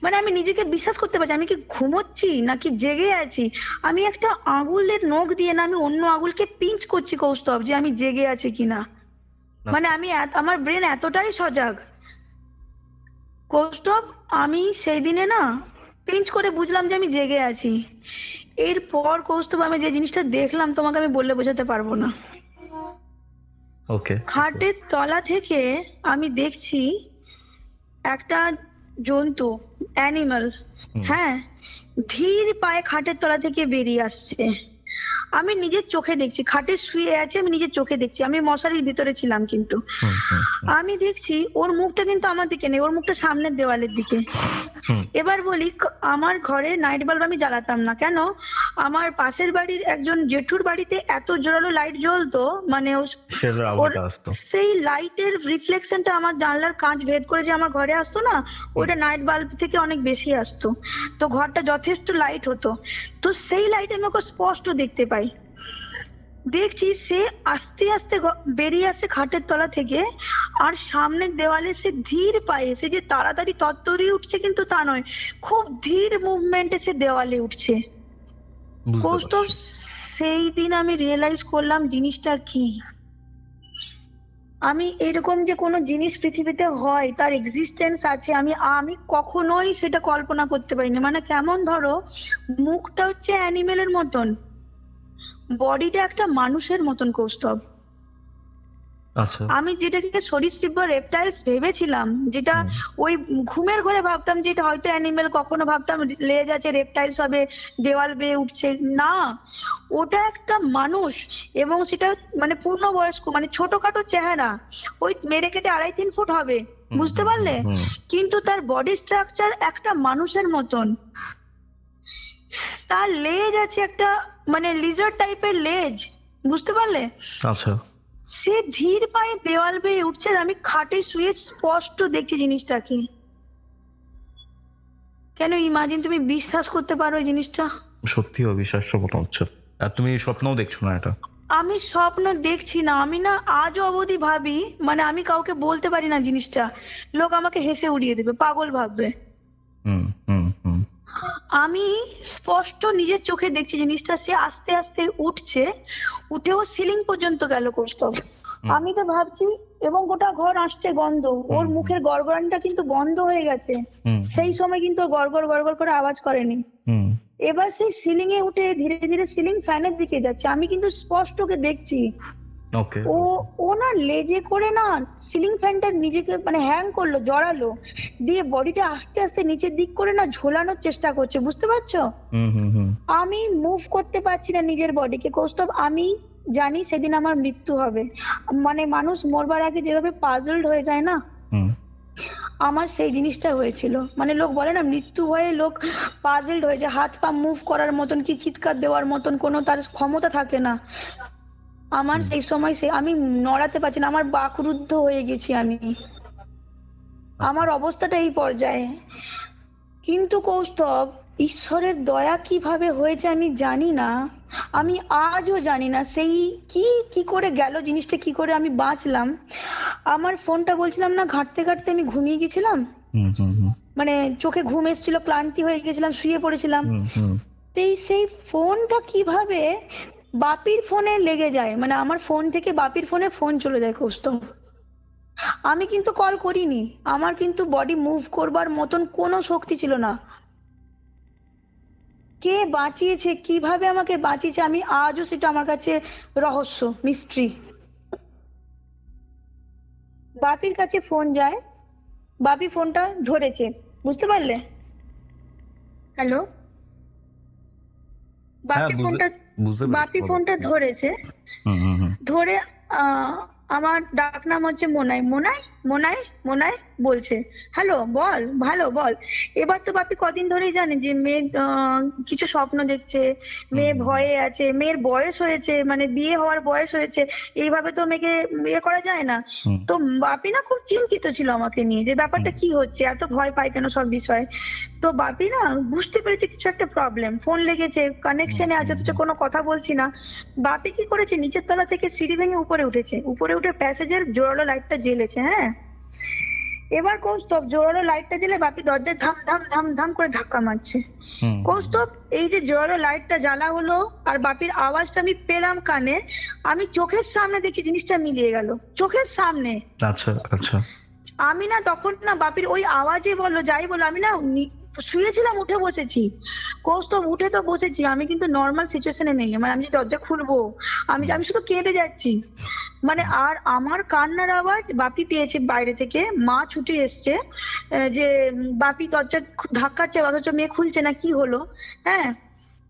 মানে আমি নিজেকে বিশ্বাস করতে পারছি, আমি কি ঘুমোচ্ছি নাকি জেগে আছি। আমি একটা আঙুলের নখ দিয়ে না আমি অন্য আঙুলকে পিঞ্চ করছি কৌস্তব, যে আমি জেগে আছি কিনা, মানে আমি আমার ব্রেন এতটাই সজাগ কৌস্তব। আমি সেই দিনে না পিঞ্চ করে বুঝলাম যে আমি জেগে আছি। এরপর কৌস্তব আমি যে জিনিসটা দেখলাম তোমাকে আমি বললে বোঝাতে পারবো না। ওকে। খাটের তলা থেকে আমি দেখছি একটা জন্তু, অ্যানিমাল, হ্যাঁ, ধীর পায়ে খাটের তলা থেকে বেরিয়ে আসছে। আমি নিজের চোখে দেখছি, খাটে শুয়ে আছে, আমি নিজের চোখে দেখছি, আমি মশারির ভিতরে ছিলাম কিন্তু আমি দেখছি ওর মুখটা কিন্তু আমার দিকে নেই, ওর মুখটা সামনের দেওয়ালের দিকে। এবার বলি, আমার ঘরে নাইট বাল্ব আমি জ্বালাতাম না, কেন? আমার পাশের বাড়ির একজন জেঠুর বাড়িতে এত জোরালো লাইট জ্বলতো, মানে সেই লাইটের রিফ্লেকশনটা আমার জানলার কাঁচ ভেদ করে যে আমার ঘরে আসতো না, ওটা নাইট বাল্ব থেকে অনেক বেশি আসতো, তো ঘরটা যথেষ্ট লাইট হতো। তো সেই লাইট আমি ওকে স্পষ্ট দেখতে পাই। দেখছি সে আস্তে আস্তে বেরিয়ে আসছে খাটের তলা থেকে, আর সামনের দেওয়ালে সে ধীর পায়ে, সে যে তাড়াতাড়ি তত্তরি উঠছে কিন্তু তা নয়, খুব ধীর মুভমেন্টে সে দেওয়ালে উঠছে কৌস্তব। সেই দিন আমি রিয়েলাইজ করলাম জিনিসটা কি। আমি এরকম যে কোনো জিনিস পৃথিবীতে হয়, তার এক্সিস্টেন্স আছে, আমি কখনোই সেটা কল্পনা করতে পারিনি। মানে কেমন, ধরো মুখটা হচ্ছে অ্যানিমেলের মতন, বডিটা একটা মানুষের মতন কৌস্তব। আমি যেটাকে সরীসৃপ বা রেপটাইলস ভেবেছিলাম, যেটা ওই ঘুমের ঘরে ভাবতাম যে এটা হয়তো অ্যানিমেল, কখনো ভাবতাম লেজ আছে রেপটাইলস হবে, দেওয়াল বেয়ে উঠছে, না ওটা একটা মানুষ, এবং সেটা মানে পূর্ণবয়স্ক, মানে ছোটখাটো চেহারা, ওই মেরে কেটে 2.5-3 ফুট হবে, বুঝতে পারলে? কিন্তু তার বডি স্ট্রাকচার একটা মানুষের মতন, তার লেজ আছে একটা মানে লিজার্ড টাইপের লেজ, বুঝতে পারলে? আচ্ছা। সে ধীর পায়ে দেওয়াল বেয়ে উঠছে, আমি খাটে শুয়ে স্পষ্ট দেখছি জিনিসটা কি। কেন ইমাজিন, তুমি বিশ্বাস করতে পারো এই জিনিসটা? সত্যি অবিশ্বাস্য মনে হচ্ছে। আর তুমি স্বপ্নও দেখছো না এটা? আমি স্বপ্ন দেখছি না, আমি না আজও অবধি ভাবি, মানে আমি কাউকে বলতে পারি না জিনিসটা, লোক আমাকে হেসে উড়িয়ে দেবে, পাগল ভাববে। আমি স্পষ্ট নিজের চোখে দেখছি জিনিসটা, সে আস্তে আস্তে উঠছে, উঠেও সিলিং পর্যন্ত গেল কৌস্তব। আমি তো ভাবছি, এবং গোটা ঘর আষ্টে গন্ধ, ওর মুখের গড়গড়ানিটা কিন্তু বন্ধ হয়ে গেছে, সেই সময় কিন্তু গড়গড় গড়গড় করে আওয়াজ করেনি। এবার সেই সিলিং এ উঠে ধীরে ধীরে সিলিং ফ্যানের দিকে যাচ্ছে, আমি কিন্তু স্পষ্ট ওকে দেখছি। ওকে। ও ও না লেজে করে না সিলিং ফ্যানটা নিজেকে মানে হ্যাং করলো, জড়ালো, দিয়ে বডিটা আস্তে আস্তে নিচের দিক করে না ঝোলানোর চেষ্টা করছে, বুঝতে পারছো? হুম হুম হুম। আমি মুভ করতে পারছি না নিজের বডিকে। কৌস্তব, আমি জানি সেদিন আমার মৃত্যু হবে, মানে মানুষ মরবার আগে যেভাবে পাজলড হয়ে যায় না, হুম। আমার সেই জিনিসটা হয়েছিল। মানে লোক বলে না মৃত্যু ভয়ে লোক পাজলড হয়ে যায়, হাত পা মুভ করার মতন কি চিৎকার দেওয়ার মতন কোনো তার ক্ষমতা থাকে না। আমার সেই সময় আমি নড়াতে পারছি না, আমার বাকরুদ্ধ হয়ে গেছি আমি, আমার অবস্থাটা এই পর্যায়ে। কিন্তু কৌস্তব, ঈশ্বরের দয়া কিভাবে হয়েছে আমি জানি না, আমি আজও জানি না সেই কি কি করে গেল জিনিসটা, কি করে আমি বাঁচলাম। আমার ফোনটা বলছিলাম না ঘাঁটতে ঘাঁটতে আমি ঘুমিয়ে গেছিলাম, হুম হুম হুম। মানে চোখে ঘুম এসেছিল, ক্লান্তি হয়ে গেছিলাম, শুয়ে পড়েছিলাম। হুম হুম। সেই ফোনটা কিভাবে বাপির ফোনে লেগে যায়, মানে আমার ফোন থেকে বাপির ফোনে ফোন চলে যায় কৌস্তব। আমি কিন্তু কল করিনি, আমার কিন্তু বডি মুভ করবার মতন কোনো শক্তি ছিল না। কে বাঁচিয়েছে, কিভাবে আমাকে বাঁচিয়েছে, আমি আজও সেটা আমার কাছে রহস্য, মিস্ট্রি। বাপির কাছে ফোন যায়, বাপি ফোনটা ধরেছে, বুঝতে পারলে? হ্যালো, হ্যাঁ, বাপি ফোনটা বুঝতে বাপি পেরেছি, বলো। ফোনটা ধরেছে, হুম হুম হুম। ধরে আমার ডাক নাম হচ্ছে মোনাই, মোনাই মোনাই মোনাই বলছে, হ্যালো বল, ভালো বল। এবার তো বাপি কদিন ধরেই জানে যে মেয়ে কিছু স্বপ্ন দেখছে, মেয়ে ভয়ে আছে, মেয়ের বয়স হয়েছে, মানে বিয়ে হওয়ার বয়স হয়েছে, এইভাবে তো মেয়েকে বিয়ে করা যায় না। হুম। তো বাপি না খুব চিন্তিত ছিল আমাকে নিয়ে, যে ব্যাপারটা কি হচ্ছে, এত ভয় পায় কেন সব বিষয়ে। তো বাপি না বুঝতে পেরেছে কিছু একটা প্রবলেম, ফোন লেগেছে, কানেকশনে আছে, অথচ কোনো কথা বলছি না। বাপি কি করেছে, নিচের তলা থেকে সিঁড়ি ভেঙে উপরে উঠেছে, উপরে উঠে প্যাসেজের জোরালো লাইটটা জ্বেলেছে। হ্যাঁ, এবার কৌস্তব জোরালো লাইটটা জ্বেলে বাপি দরজায় ধাম ধাম ধাম ধাম করে ধাক্কা মারছে। হুম। কৌস্তব, এই যে জোরালো লাইটটা জ্বালা হলো আর বাপির আওয়াজটা আমি পেলাম কানে, আমি চোখের সামনে দেখি জিনিসটা মিলিয়ে গেল, চোখের সামনে। আচ্ছা আচ্ছা। আমি না তখন না বাপির ওই আওয়াজে বললো যাই বলো, আমি না শুয়েছিলাম, উঠে বসেছি কৌস্তব, উঠে তো বসেছি, আমি কিন্তু নর্মাল সিচুয়েশনে নেই, মানে আমি যে দরজা খুলবো, আমি আমি শুধু কেঁদে যাচ্ছি, মানে। আর আমার কান্নার আওয়াজ বাপি পেয়েছে বাইরে থেকে, মা ছুটে এসছে, যে বাপি দরজা ধাক্কাচ্ছে অথচ মেয়ে খুলছে না, কি হলো? হ্যাঁ,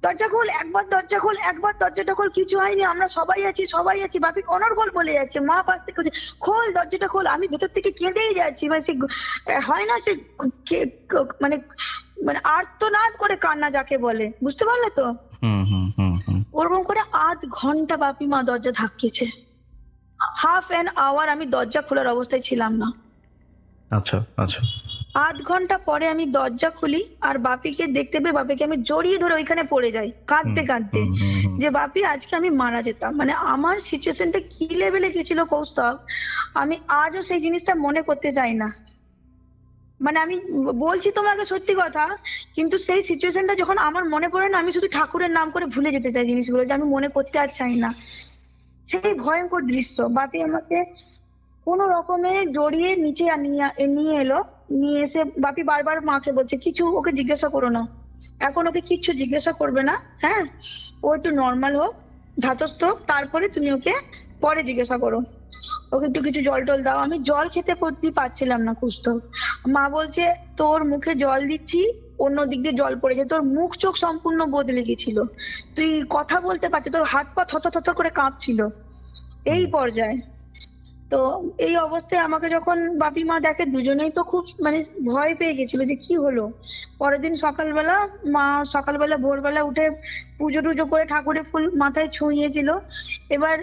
দরজা খোল, একবার দরজা খোল, একবার দরজাটা খোল, কিছু হয়নি, আমরা সবাই আছি, সবাই আছি, বাপি অনর্গল বলে যাচ্ছে। মা পাশ থেকে বলছে, খোল দরজাটা খোল। আমি ভেতর থেকে কেঁদেই যাচ্ছি, মানে সে হয় না সে মানে মানে আর্তনাদ করে কান্না যাকে বলে, বুঝতে পারলে তো? হুম হুম হুম হুম। ওরকম করে 1/2 ঘন্টা বাপি মা দরজা ধাক্কিয়েছে, হাফ অ্যান আওয়ার আমি দরজা খোলার অবস্থায় ছিলাম না। আচ্ছা আচ্ছা। 1/2 ঘন্টা পরে আমি দরজা খুলি আর বাপিকে দেখতে পেয়ে বাপিকে আমি জড়িয়ে ধরে ওইখানে পড়ে যাই কাঁদতে কাঁদতে, হুম, হুম, হুম। যে বাপি আজকে আমি মারা যেতাম। মানে আমার সিচুয়েশনটা কি লেভেলে গেছিল কৌস্তব, আমি আজও সেই জিনিসটা মনে করতে চাই না। মানে আমি বলছি তোমাকে সত্যি কথা, কিন্তু সেই সিচুয়েশনটা যখন আমার মনে পড়ে না, আমি শুধু ঠাকুরের নাম করে ভুলে যেতে চাই জিনিসগুলো, যে আমি মনে করতে আর চাই না। সেই ভয়ঙ্কর দৃশ্য, বাপি আমাকে কোনো রকমে জড়িয়ে নিচে নিয়ে এলো, নিয়ে এসে বাপি বারবার মাকে বলছে কিছু ওকে জিজ্ঞাসা করো না, এখন ওকে কিচ্ছু জিজ্ঞাসা করবে না, হ্যাঁ, ও একটু নর্মাল হোক, ধাতস্থ হোক, তারপরে তুমি ওকে পরে জিজ্ঞাসা করো, ওকে একটু কিছু জল টল দাও। আমি জল খেতে পারছিলাম না, কুষ্ঠ। মা বলছে তোর মুখে জল দিচ্ছি, অন্য দিক দিয়ে জল পড়েছে, তোর মুখ চোখ সম্পূর্ণ বদলে গেছিল, তুই কথা বলতে পারছিস, তোর হাত পা থর থর করে কাঁপছিল, এই পর্যায়ে। তো এই অবস্থায় আমাকে যখন বাপি মা দেখে, দুজনেই তো খুব মানে ভয় পেয়ে গেছিল যে কি হলো। পরের দিন সকালবেলা মা ভোরবেলা উঠে পুজো টুজো করে ঠাকুরের ফুল মাথায় ছুঁয়েছিল। এবার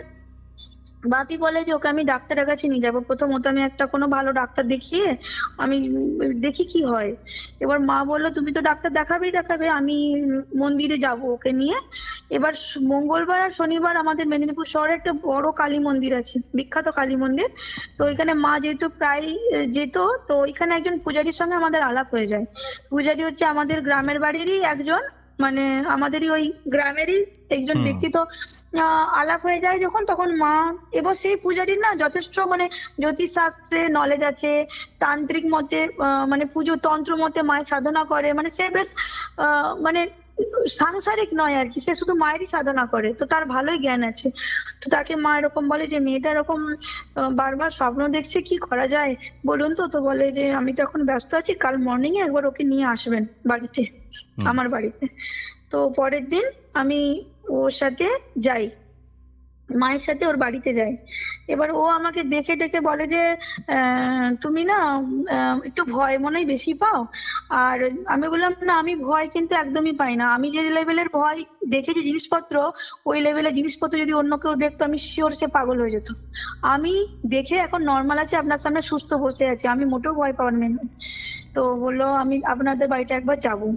বাপি বলে যে ওকে আমি ডাক্তারের কাছে নিয়ে যাবো, প্রথমত আমি একটা কোনো ভালো ডাক্তার দেখিয়ে আমি দেখি কি হয়। এবার মা বললো তুমি তো ডাক্তার দেখাবে, আমি মন্দিরে যাব ওকে নিয়ে। এবার মঙ্গলবার আর শনিবার আমাদের মেদিনীপুর শহরে একটা বড় কালী মন্দির আছে, বিখ্যাত কালী মন্দির। তো ওইখানে মা যেহেতু প্রায় যেত, তো ওইখানে একজন পূজারীর সঙ্গে আমাদের আলাপ হয়ে যায়। পূজারী হচ্ছে আমাদের গ্রামের বাড়িরই একজন, মানে আমাদেরই ওই গ্রামেরই একজন ব্যক্তি। তো আলাপ হয়ে যায় যখন, তখন মা, এবার সেই পূজারীর না যথেষ্ট মানে জ্যোতিষ শাস্ত্রে নলেজ আছে, তান্ত্রিক মতে মানে পুজো তন্ত্র মতে মায়ের সাধনা করে, মানে সে বেশ মানে সাংসারিক নয় আর কি, সে শুধু মায়েরই সাধনা করে, তো তার ভালোই জ্ঞান আছে। তো তাকে মা এরকম বলে যে মেয়েটা এরকম বারবার স্বপ্ন দেখছে, কি করা যায় বলুন তো। তো বলে যে আমি তো এখন ব্যস্ত আছি, কাল মর্নিং এ একবার ওকে নিয়ে আসবেন বাড়িতে, আমার বাড়িতে। তো পরের দিন আমি ওর সাথে যাই, মায়ের সাথে ওর বাড়িতে যাই। এবার ও আমাকে দেখে দেখে বলে যে তুমি না একটু ভয় মনে হয় বেশি পাও। আর আমি বললাম না, আমি ভয় কিন্তু একদমই পাই না। আমি যে লেভেলের ভয় দেখেছি জিনিসপত্র, ওই লেভেলের জিনিসপত্র যদি অন্য কেউ দেখতো আমি শিওর সে পাগল হয়ে যেত। আমি দেখে এখন নর্মাল আছে, আপনার সামনে সুস্থ বসে আছে, আমি মোটেও ভয় পাওয়ার মেয়ে নই। তো বললো আমি আপনাদের বাড়িতে একবার যাবো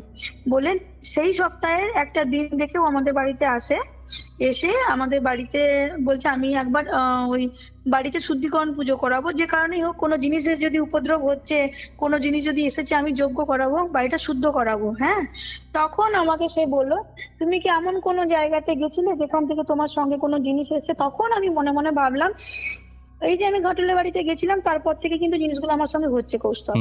বলেন। সেই সপ্তাহের একটা দিন দেখে ও আমাদের বাড়িতে আসে, এসে আমাদের বাড়িতে বলছে আমি একবার ওই বাড়িতে শুদ্ধিকরণ পুজো করাবো, যে কারণেই হোক, কোনো জিনিসের যদি উপদ্রব হচ্ছে, কোনো জিনিস যদি এসেছে, আমি যজ্ঞ করাবো, বাড়িটা শুদ্ধ করাবো। হ্যাঁ, তখন আমাকে সে বললো তুমি কি এমন কোনো জায়গাতে গেছিলে যেখান থেকে তোমার সঙ্গে কোনো জিনিস এসেছে? তখন আমি মনে মনে ভাবলাম এই যে আমি ঘাটলের বাড়িতে গেছিলাম, তারপর থেকে কিন্তু জিনিসগুলো আমার সঙ্গে হচ্ছে কৌস্তব।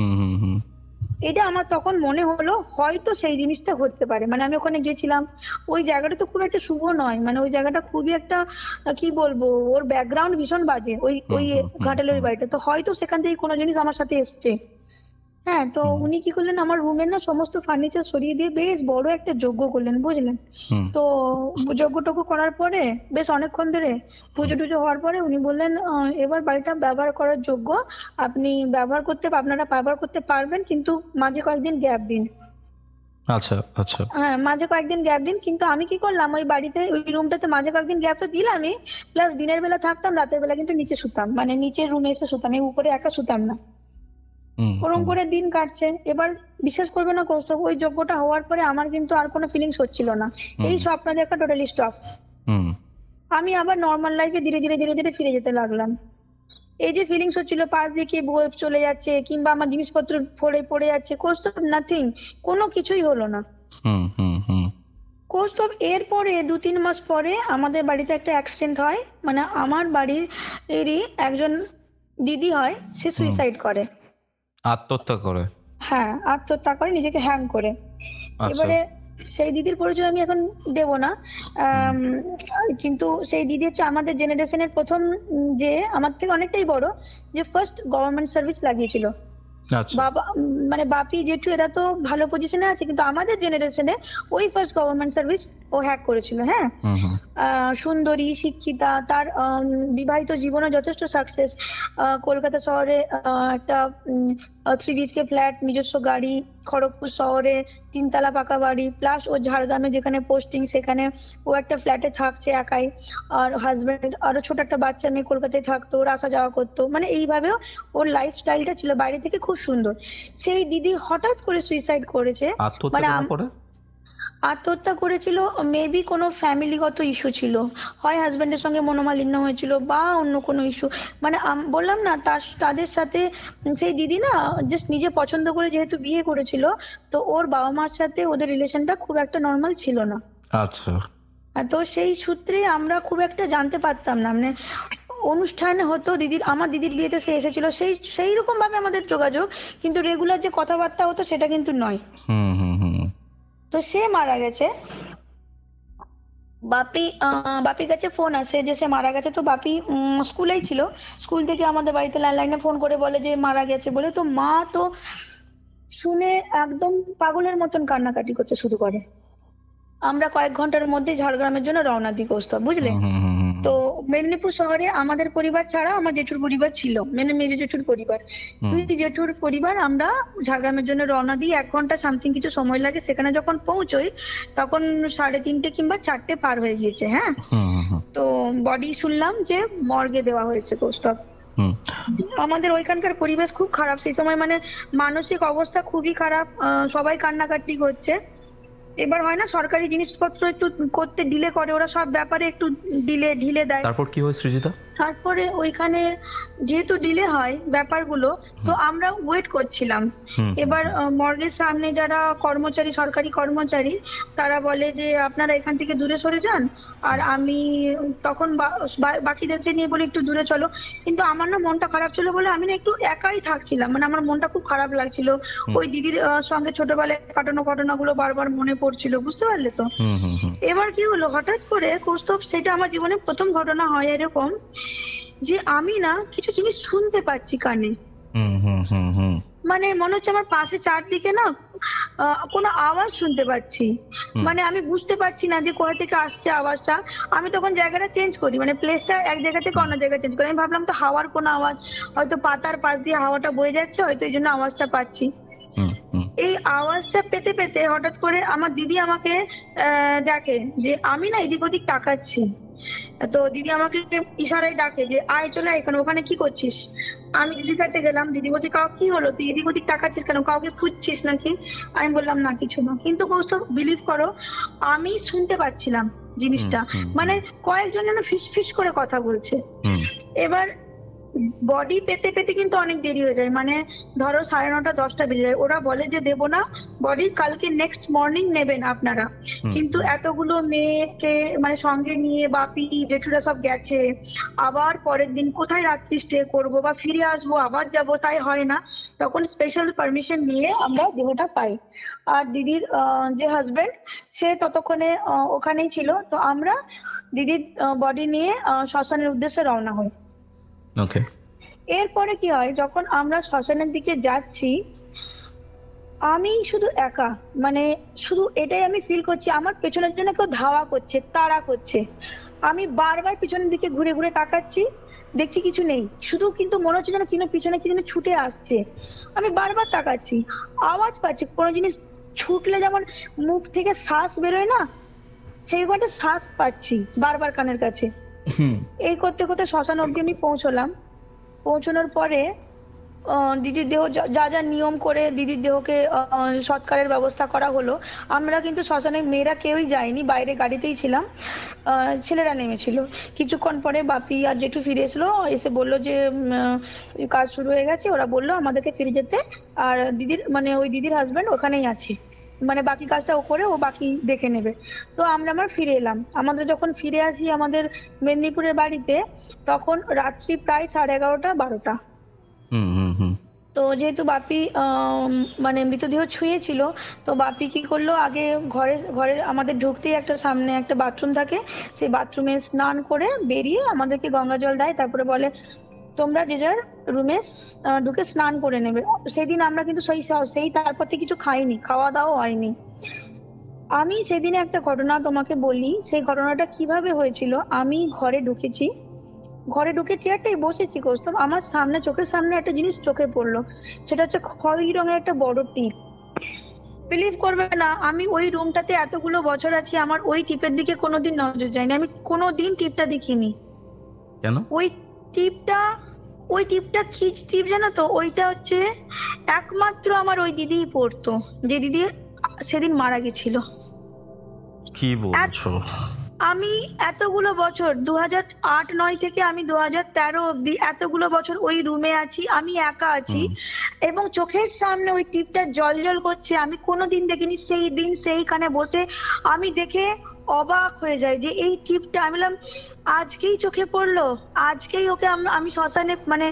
এটা আমার তখন মনে হলো হয়তো সেই জিনিসটা হতে পারে। মানে আমি ওখানে গেছিলাম, ওই জায়গাটা তো খুব একটা শুভ নয়, মানে ওই জায়গাটা খুবই একটা কি বলবো, ওর ব্যাকগ্রাউন্ড ভীষণ বাজে, ওই ওই ঘাটালের বাড়িটা। তো হয়তো সেখান থেকে কোনো জিনিস আমার সাথে এসছে। হ্যাঁ, তো উনি কি করলেন, আমার রুমের না সমস্ত ফার্নিচার সরিয়ে দিয়ে বেশ বড় একটা যজ্ঞ করলেন, বুঝলেন তো। যজ্ঞ টজ্ঞ করার পরে বেশ অনেকক্ষণ ধরে পুজো টুজো হওয়ার পরে উনি বললেন এবার বাড়িটা ব্যবহার করার যোগ্য, আপনি আপনারা ব্যবহার করতে পারবেন, কিন্তু মাঝে কয়েকদিন গ্যাপ দিন। আচ্ছা আচ্ছা। হ্যাঁ, মাঝে কয়েকদিন গ্যাপ দিন। কিন্তু আমি কি করলাম, ওই বাড়িতে ওই রুমটাতে মাঝে কয়েকদিন গ্যাপ তো দিলামই, প্লাস দিনের বেলা থাকতাম, রাতের বেলা কিন্তু নিচে শুতাম, মানে নিচের রুমে এসে শুতাম, এই উপরে একা শুতাম না। ওরকম করে দিন কাটছে। এবার বিশ্বাস করবে না কৌস্তব, ওই যজ্ঞটা হওয়ার পরে আমার কিন্তু আর কোনো ফিলিংস হচ্ছিল না, এই স্বপ্ন দেখা টোটালি স্টপ। আমি আবার নর্মাল লাইফে ধীরে ধীরে ধীরে ধীরে ফিরে যেতে লাগলাম। এই যে ফিলিংস হচ্ছিল, পাশ দিয়ে কে বয়ে চলে যাচ্ছে, কিংবা আমার জিনিসপত্র পড়ে যাচ্ছে, কৌস্তব নাথিং, কোনো কিছুই হলো না। কৌস্তব এরপরে 2-3 মাস পরে আমাদের বাড়িতে একটা অ্যাক্সিডেন্ট হয়, মানে আমার বাড়ির এরই একজন দিদি হয়, সে সুইসাইড করে, আত্মহত্যা করে। হ্যাঁ, আত্মহত্যা করে, নিজেকে হ্যাং করে। এবারে সেই দিদির পরিচয় আমি এখন দেব না, কিন্তু সেই দিদি হচ্ছে আমাদের জেনারেশনের প্রথম, যে আমার থেকে অনেকটাই বড়, যে ফার্স্ট গভর্নমেন্ট সার্ভিস লাগিয়েছিল। বাবা মানে বাপি জেঠু এরা তো ভালো পজিশনে আছে, কিন্তু আমাদের জেনারেশনে ওই ফার্স্ট গভর্নমেন্ট সার্ভিস ও হ্যাক করেছিল। হ্যাঁ, সুন্দরী, শিক্ষিতা, তার বিবাহিত জীবনে যথেষ্ট সাকসেস, কলকাতা শহরে একটা 3 BHK ফ্ল্যাট, নিজস্ব গাড়ি, খড়গপুর শহরে 3 তলা পাকা বাড়ি, প্লাস ও ঝাড়গ্রামে যেখানে পোস্টিং সেখানে ও একটা ফ্ল্যাটে থাকছে একাই, আর হাজবেন্ড আরো ছোট একটা বাচ্চা মেয়ে কলকাতায় থাকতো, ওর আসা যাওয়া করতো, মানে এইভাবেও ওর লাইফস্টাইলটা ছিল বাইরে থেকে খুব সুন্দর। সেই দিদি হঠাৎ করে সুইসাইড করেছে। মানে আত্মহত্যা করেছিল, মেবি কোনো ফ্যামিলিগত ইস্যু ছিল, হয় হাজবেন্ডের সঙ্গে মনোমালিন্য হয়েছিল বা অন্য কোনো ইস্যু। মানে বললাম না, তাদের সাথে সেই দিদি না জাস্ট নিজে পছন্দ করে যেহেতু বিয়ে করেছিল, তো ওর বাবা মার সাথে ওদের রিলেশনটা খুব একটা নর্মাল ছিল না। আচ্ছা। তো সেই সূত্রে আমরা খুব একটা জানতে পারতাম না, মানে অনুষ্ঠান হতো, আমার দিদির বিয়েতে সে এসেছিল, সেই রকম ভাবে আমাদের যোগাযোগ, কিন্তু রেগুলার যে কথাবার্তা হতো সেটা কিন্তু নয়। তো সে মারা গেছে, বাপির কাছে ফোন আসে যে সে মারা গেছে। তো বাপি স্কুলেই ছিল, স্কুল থেকে আমাদের বাড়িতে ল্যান্ডলাইনে ফোন করে বলে যে মারা গেছে বলে। তো মা তো শুনে একদম পাগলের মতন কান্নাকাটি করতে শুরু করে। আমরা কয়েক ঘন্টার মধ্যে ঝাড়গ্রামের জন্য রওনা দিই কৌস্তব, বুঝলে তো। মেদিনীপুর শহরে আমাদের পরিবার ছাড়া আমার জেঠুর পরিবার ছিল, মানে মেজো জেঠুর পরিবার, 2 জেঠুর পরিবার, আমরা ঝাড়গ্রামের জন্য রওনা দিই। 1 ঘন্টা সামথিং কিছু সময় লাগে। সেখানে যখন পৌঁছই তখন 3:30 কিংবা 4টে পার হয়ে গিয়েছে। হ্যাঁ, তো বডি শুনলাম যে মর্গে দেওয়া হয়েছে কৌস্তব। আমাদের ওইখানকার পরিবেশ খুব খারাপ সেই সময়, মানে মানসিক অবস্থা খুবই খারাপ, সবাই কান্নাকাটি করছে। এবার হয় না সরকারি জিনিসপত্র একটু করতে ডিলে করে, ওরা সব ব্যাপারে একটু ঢিলে দেয়। তারপর কি হয় সৃজিতা? তারপরে ওইখানে যেহেতু ডিলে হয় ব্যাপারগুলো, তো আমরা ওয়েট করছিলাম। এবার মর্গের সামনে যারা কর্মচারী, সরকারি কর্মচারী, তারা বলে যে আপনারা এখান থেকে দূরে সরে যান। আর আমি তখন বাকিদেরকে নিয়ে বলি একটু দূরে চলো, কিন্তু আমার না মনটা খারাপ ছিল বলে আমি না একটু একাই থাকছিলাম, মানে আমার মনটা খুব খারাপ লাগছিল। ওই দিদির সঙ্গে ছোটবেলায় কাটানো ঘটনাগুলো বারবার মনে পড়ছিল, বুঝতে পারলে তো। এবার কি হলো, হঠাৎ করে কৌস্তব, সেটা আমার জীবনে প্রথম ঘটনা হয় এরকম যে আমি না কিছু জিনিস শুনতে পাচ্ছি কানে। মানে মনে হচ্ছে আমার পাশে চারদিকে না কোনো আওয়াজ শুনতে পাচ্ছি, মানে আমি বুঝতে পারছি না যে কোথা থেকে আসছে আওয়াজটা। আমি তখন জায়গাটা চেঞ্জ করি, মানে প্লেসটা এক জায়গা থেকে অন্য জায়গায় চেঞ্জ করি। আমি ভাবলাম তো হাওয়ার কোনো আওয়াজ, হয়তো পাতার পাশ দিয়ে হাওয়াটা বয়ে যাচ্ছে, হয়তো এই জন্য আওয়াজটা পাচ্ছি। এই আওয়াজটা পেতে পেতে হঠাৎ করে আমার দিদি আমাকে ডাকে যে আমি না এদিক ওদিক তাকাচ্ছি। তো দিদি আমাকে ইশারায় ডাকে যে আয় চলে আয়, এখানে ওখানে কি করছিস। আমি দিদির কাছে গেলাম, দিদি বলছে কি হলো, তুই এদিক ওদিক তাকাচ্ছিস কেন, কাউকে খুঁজছিস নাকি। আমি বললাম না কিছু না, কিন্তু কৌস্তব বিলিভ করো আমি শুনতে পাচ্ছিলাম জিনিসটা, মানে কয়েকজন যেন ফিস ফিস করে কথা বলছে। এবার বডি পেতে পেতে কিন্তু অনেক দেরি হয়ে যায়, মানে ধরো 9:30 10টা বেজে যায়। ওরা বলে যে দেবো না বডি, কালকে নেক্সট মর্নিং নেবেন আপনারা। কিন্তু এতগুলো মেয়েকে মানে সঙ্গে নিয়ে বাপি জেঠুরা সব গেছে, আবার পরের দিন কোথায় রাত্রি স্টে করব বা ফিরে আসবো আবার যাব, তাই হয় না। তখন স্পেশাল পারমিশন নিয়ে আমরা দেহটা পাই। আর দিদির যে হাজবেন্ড, সে ততক্ষণে ওখানেই ছিল। তো আমরা দিদির বডি নিয়ে শ্মশানের উদ্দেশ্যে রওনা হই। ওকে। এরপরে কি হয়, যখন আমরা শ্মশানের দিকে যাচ্ছি আমি শুধু একা, মানে শুধু এটাই আমি ফিল করছি আমার পেছনের জন্য কেউ ধাওয়া করছে, তাড়া করছে। আমি বারবার পিছনের দিকে ঘুরে ঘুরে তাকাচ্ছি, দেখছি কিছু নেই, শুধু কিন্তু মনে হচ্ছে যেন কিনা পিছনে কি যেন ছুটে আসছে। আমি বারবার তাকাচ্ছি, আওয়াজ পাচ্ছি, কোনো জিনিস ছুটলে যেমন মুখ থেকে শ্বাস বেরোয় না, সেই একটা শ্বাস পাচ্ছি বারবার কানের কাছে। এই করতে করতে শ্মশান অব্দি আমি পৌঁছলাম। পৌঁছানোর পরে দিদির দেহ যা যা নিয়ম করে দিদির দেহকে সৎকারের ব্যবস্থা করা হলো। আমরা কিন্তু শ্মশানে মেয়েরা কেউই যায়নি, বাইরে গাড়িতেই ছিলাম, ছেলেরা নেমেছিল। কিছুক্ষণ পরে বাপি আর জেঠু ফিরে এসলো, এসে বললো যে কাজ শুরু হয়ে গেছে। ওরা বললো আমাদেরকে ফিরে যেতে, আর দিদির মানে ওই দিদির হাজবেন্ড ওখানেই আছে, মানে বাকি কাজটা ও করে ও বাকি দেখে নেবে। তো আমরা ফিরে এলাম। আমাদের যখন ফিরে আসি আমাদের মেদিনীপুরের বাড়িতে, তখন রাত্রি প্রায় 11:30 12টা। তো যেহেতু বাপি মানে মৃতদেহ ছুঁয়েছিল, তো বাপি কি করলো, আগে ঘরে আমাদের ঢুকতেই একটা সামনে একটা বাথরুম থাকে, সেই বাথরুমে স্নান করে বেরিয়ে আমাদেরকে গঙ্গা জল দেয়, তারপরে বলে তোমরা যে যার রুমে ঢুকে স্নান করে নেবে। সেদিন আমরা কিন্তু সেই তারপর থেকে কিছু খাইনি, খাওয়া দাওয়া হয়নি। আমি সেদিনে একটা ঘটনা তোমাকে বলি, সেই ঘটনাটা কিভাবে হয়েছিল। আমি ঘরে ঢুকে চেয়ারটাই বসেছি কৌস্তব, আমার সামনে চোখের সামনে একটা জিনিস চোখে পড়লো, সেটা হচ্ছে খয়েরি রঙের একটা বড় টিপ। বিলিভ করবে না, আমি ওই রুমটাতে এতগুলো বছর আছি, আমার ওই টিপের দিকে কোনোদিন নজর যায়নি, আমি কোনোদিন টিপটা দেখিনি। কেন? ওই টিপটা কি টিপ জানো তো, ওইটা হচ্ছে একমাত্র আমার ওই দিদিই পড়তো, যে দিদি সেদিন মারা গেছিল। কি বলছো? আমি এতগুলো বছর 2008-9 থেকে আমি 2013 অব্দি এতগুলো বছর ওই রুমে আছি, আমি একা আছি, এবং চোখের সামনে ওই টিপটা জল করছে, আমি কোনোদিন দেখিনি। সেই দিন সেইখানে বসে আমি দেখে অবাক হয়ে যায় যে এই টিপটা, আমি বললাম আজকেই চোখে পড়লো, আজকেই ওকে আমি শ্মশানে মানে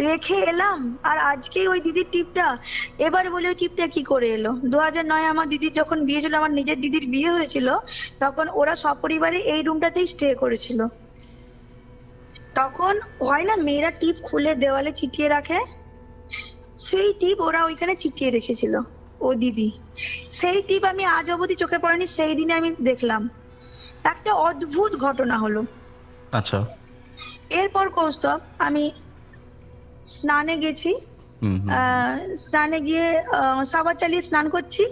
রেখে এলাম, আর আজকেই ওই দিদির টিপটা। এবার বলে ওই টিপটা কি করে এলো। 2009 আমার দিদির যখন বিয়ে ছিল, আমার নিজের দিদির বিয়ে হয়েছিল, তখন ওরা সপরিবারে এই রুমটাতেই স্টে করেছিল। তখন হয় না মেয়েরা টিপ খুলে দেওয়ালে চিটিয়ে রাখে, সেই টিপ ওরা ওইখানে চিটিয়ে রেখেছিল ও দিদি। সেই টিপ আমি আজ অবধি চোখে পড়েনি, সেই দিনে আমি দেখলাম। একটা অদ্ভুত ঘটনা হলো। আচ্ছা। এরপর কৌস্তব আমি স্নানে গেছি, স্নানে গিয়ে সাবান চালিয়ে স্নান করছি,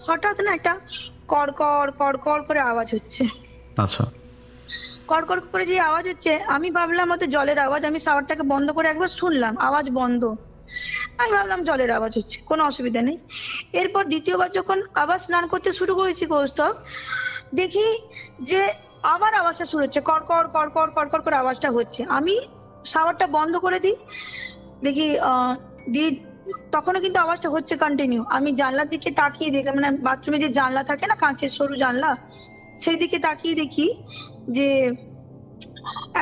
হঠাৎ না একটা কড়কড় কড়কড় করে আওয়াজ হচ্ছে। আচ্ছা। কড়কড় করে যে আওয়াজ হচ্ছে, আমি ভাবলাম হয়তো জলের আওয়াজ। আমি শাওয়ারটাকে বন্ধ করে একবার শুনলাম, আওয়াজ বন্ধ। আমি ভাবলাম জলের আওয়াজ হচ্ছে, কোনো অসুবিধা নেই। এরপর দ্বিতীয়বার যখন আবার স্নান করতে শুরু করেছি কৌস্তব, দেখি যে আবার আওয়াজটা শুরু হচ্ছে, কড়কড় কড়কড় কড়কড় করে আওয়াজটা হচ্ছে। আমি শাওয়ারটা বন্ধ করে দিই, দেখি দিয়ে তখনও কিন্তু আওয়াজটা হচ্ছে কন্টিনিউ। আমি জানলার দিকে তাকিয়ে দেখলাম, মানে বাথরুমে যে জানলা থাকে না, কাঁচের সরু জানলা, সেই দিকে তাকিয়ে দেখি যে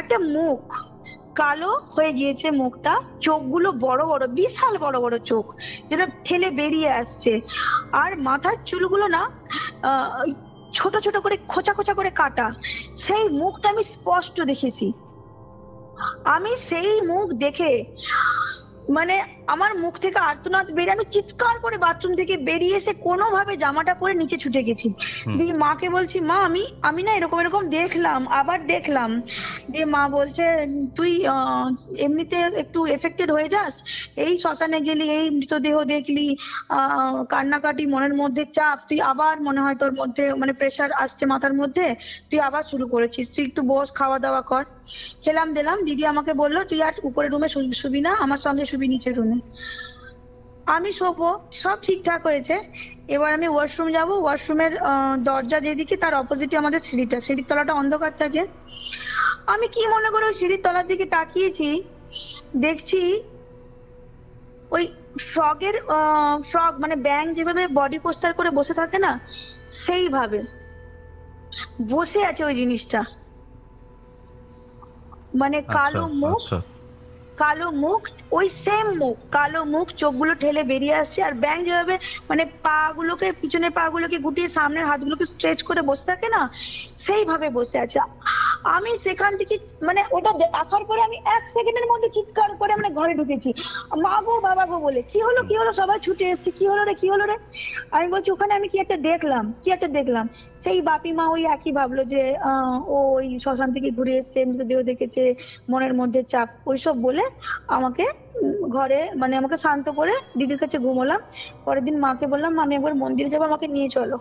একটা মুখ কালো হয়ে গিয়েছে, মুখটা, চোখগুলো বড় বড়, বিশাল বড় বড় চোখ, যেটা ঠেলে বেরিয়ে আসছে। আর মাথার চুলগুলো না ওই ছোট ছোট করে খোঁচা খোঁচা করে কাটা। সেই মুখটা আমি স্পষ্ট দেখেছি। আমি সেই মুখ দেখে মানে আমার মুখ থেকে আর্তনাদ বেরিয়ে আমি চিৎকার করে বাথরুম থেকে বেরিয়ে এসে কোনোভাবে জামাটা পরে নিচে ছুটে গেছি। দিয়ে মাকে বলছি, মা আমি না এরকম এরকম দেখলাম, আবার দেখলাম। দিয়ে মা বলছে, তুই এমনিতে একটু এফেক্টেড হয়ে যাস, এই শ্মশানে গেলি, এই মৃতদেহ দেখলি, কান্নাকাটি, মনের মধ্যে চাপ, তুই আবার মনে হয় তোর মধ্যে মানে প্রেশার আসছে মাথার মধ্যে, তুই আবার শুরু করেছিস, তুই একটু বস, খাওয়া দাওয়া কর। খেলাম দিলাম। দিদি আমাকে বললো, তুই আর উপরের রুমে শুবি না, আমার সঙ্গে শুবি নিচের রুমে। আমি শোবো, সব ঠিকঠাক হয়েছে। এবার আমি ওয়াশরুম যাব, ওয়াশরুমের দরজা যেদিকে তার অপোজিটে আমাদের সিঁড়িটা, সিঁড়ির তলাটা অন্ধকার থাকে। আমি কি মনে করে ওই সিঁড়ির তলার দিকে তাকিয়েছি, দেখছি ওই ফ্রগ মানে ব্যাঙ যেভাবে বডি পোস্টার করে বসে থাকে না, সেইভাবে বসে আছে ওই জিনিসটা। মানে কালো মুখ, কালো মুখ, ওই সেম মুখ, কালো মুখ, চোখগুলো ঠেলে বেরিয়ে আসছে। আর ব্যাঙ যেভাবে মানে পা গুলোকে, পিছনের পা গুলোকে গুটিয়ে সামনের হাতগুলোকে স্ট্রেচ করে বসে থাকে না, সেইভাবে বসে আছে। আমি সেখান থেকে মানে ওটা দেখার পরে আমি 1 সেকেন্ডের মধ্যে চিৎকার করে মানে ঘরে ঢুকেছি, মা গো বাবা গো বলে। কি হলো কি হলো, সবাই ছুটে এসেছি, কি হলো রে কি হলো রে। আমি বলছি, ওখানে আমি কি একটা দেখলাম। সেই বাপি মা ওই একই ভাবলো যে ও ওই শ্মশান থেকে ঘুরে এসছে, মৃতদেহ দেখেছে, মনের মধ্যে চাপ, ওইসব বলে আমাকে ঘরে মানে আমাকে শান্ত করে দিদির কাছে ঘুমোলাম। পরের দিন মাকে বললাম, আমি একবার মন্দিরে যাবো, আমাকে নিয়ে চলো।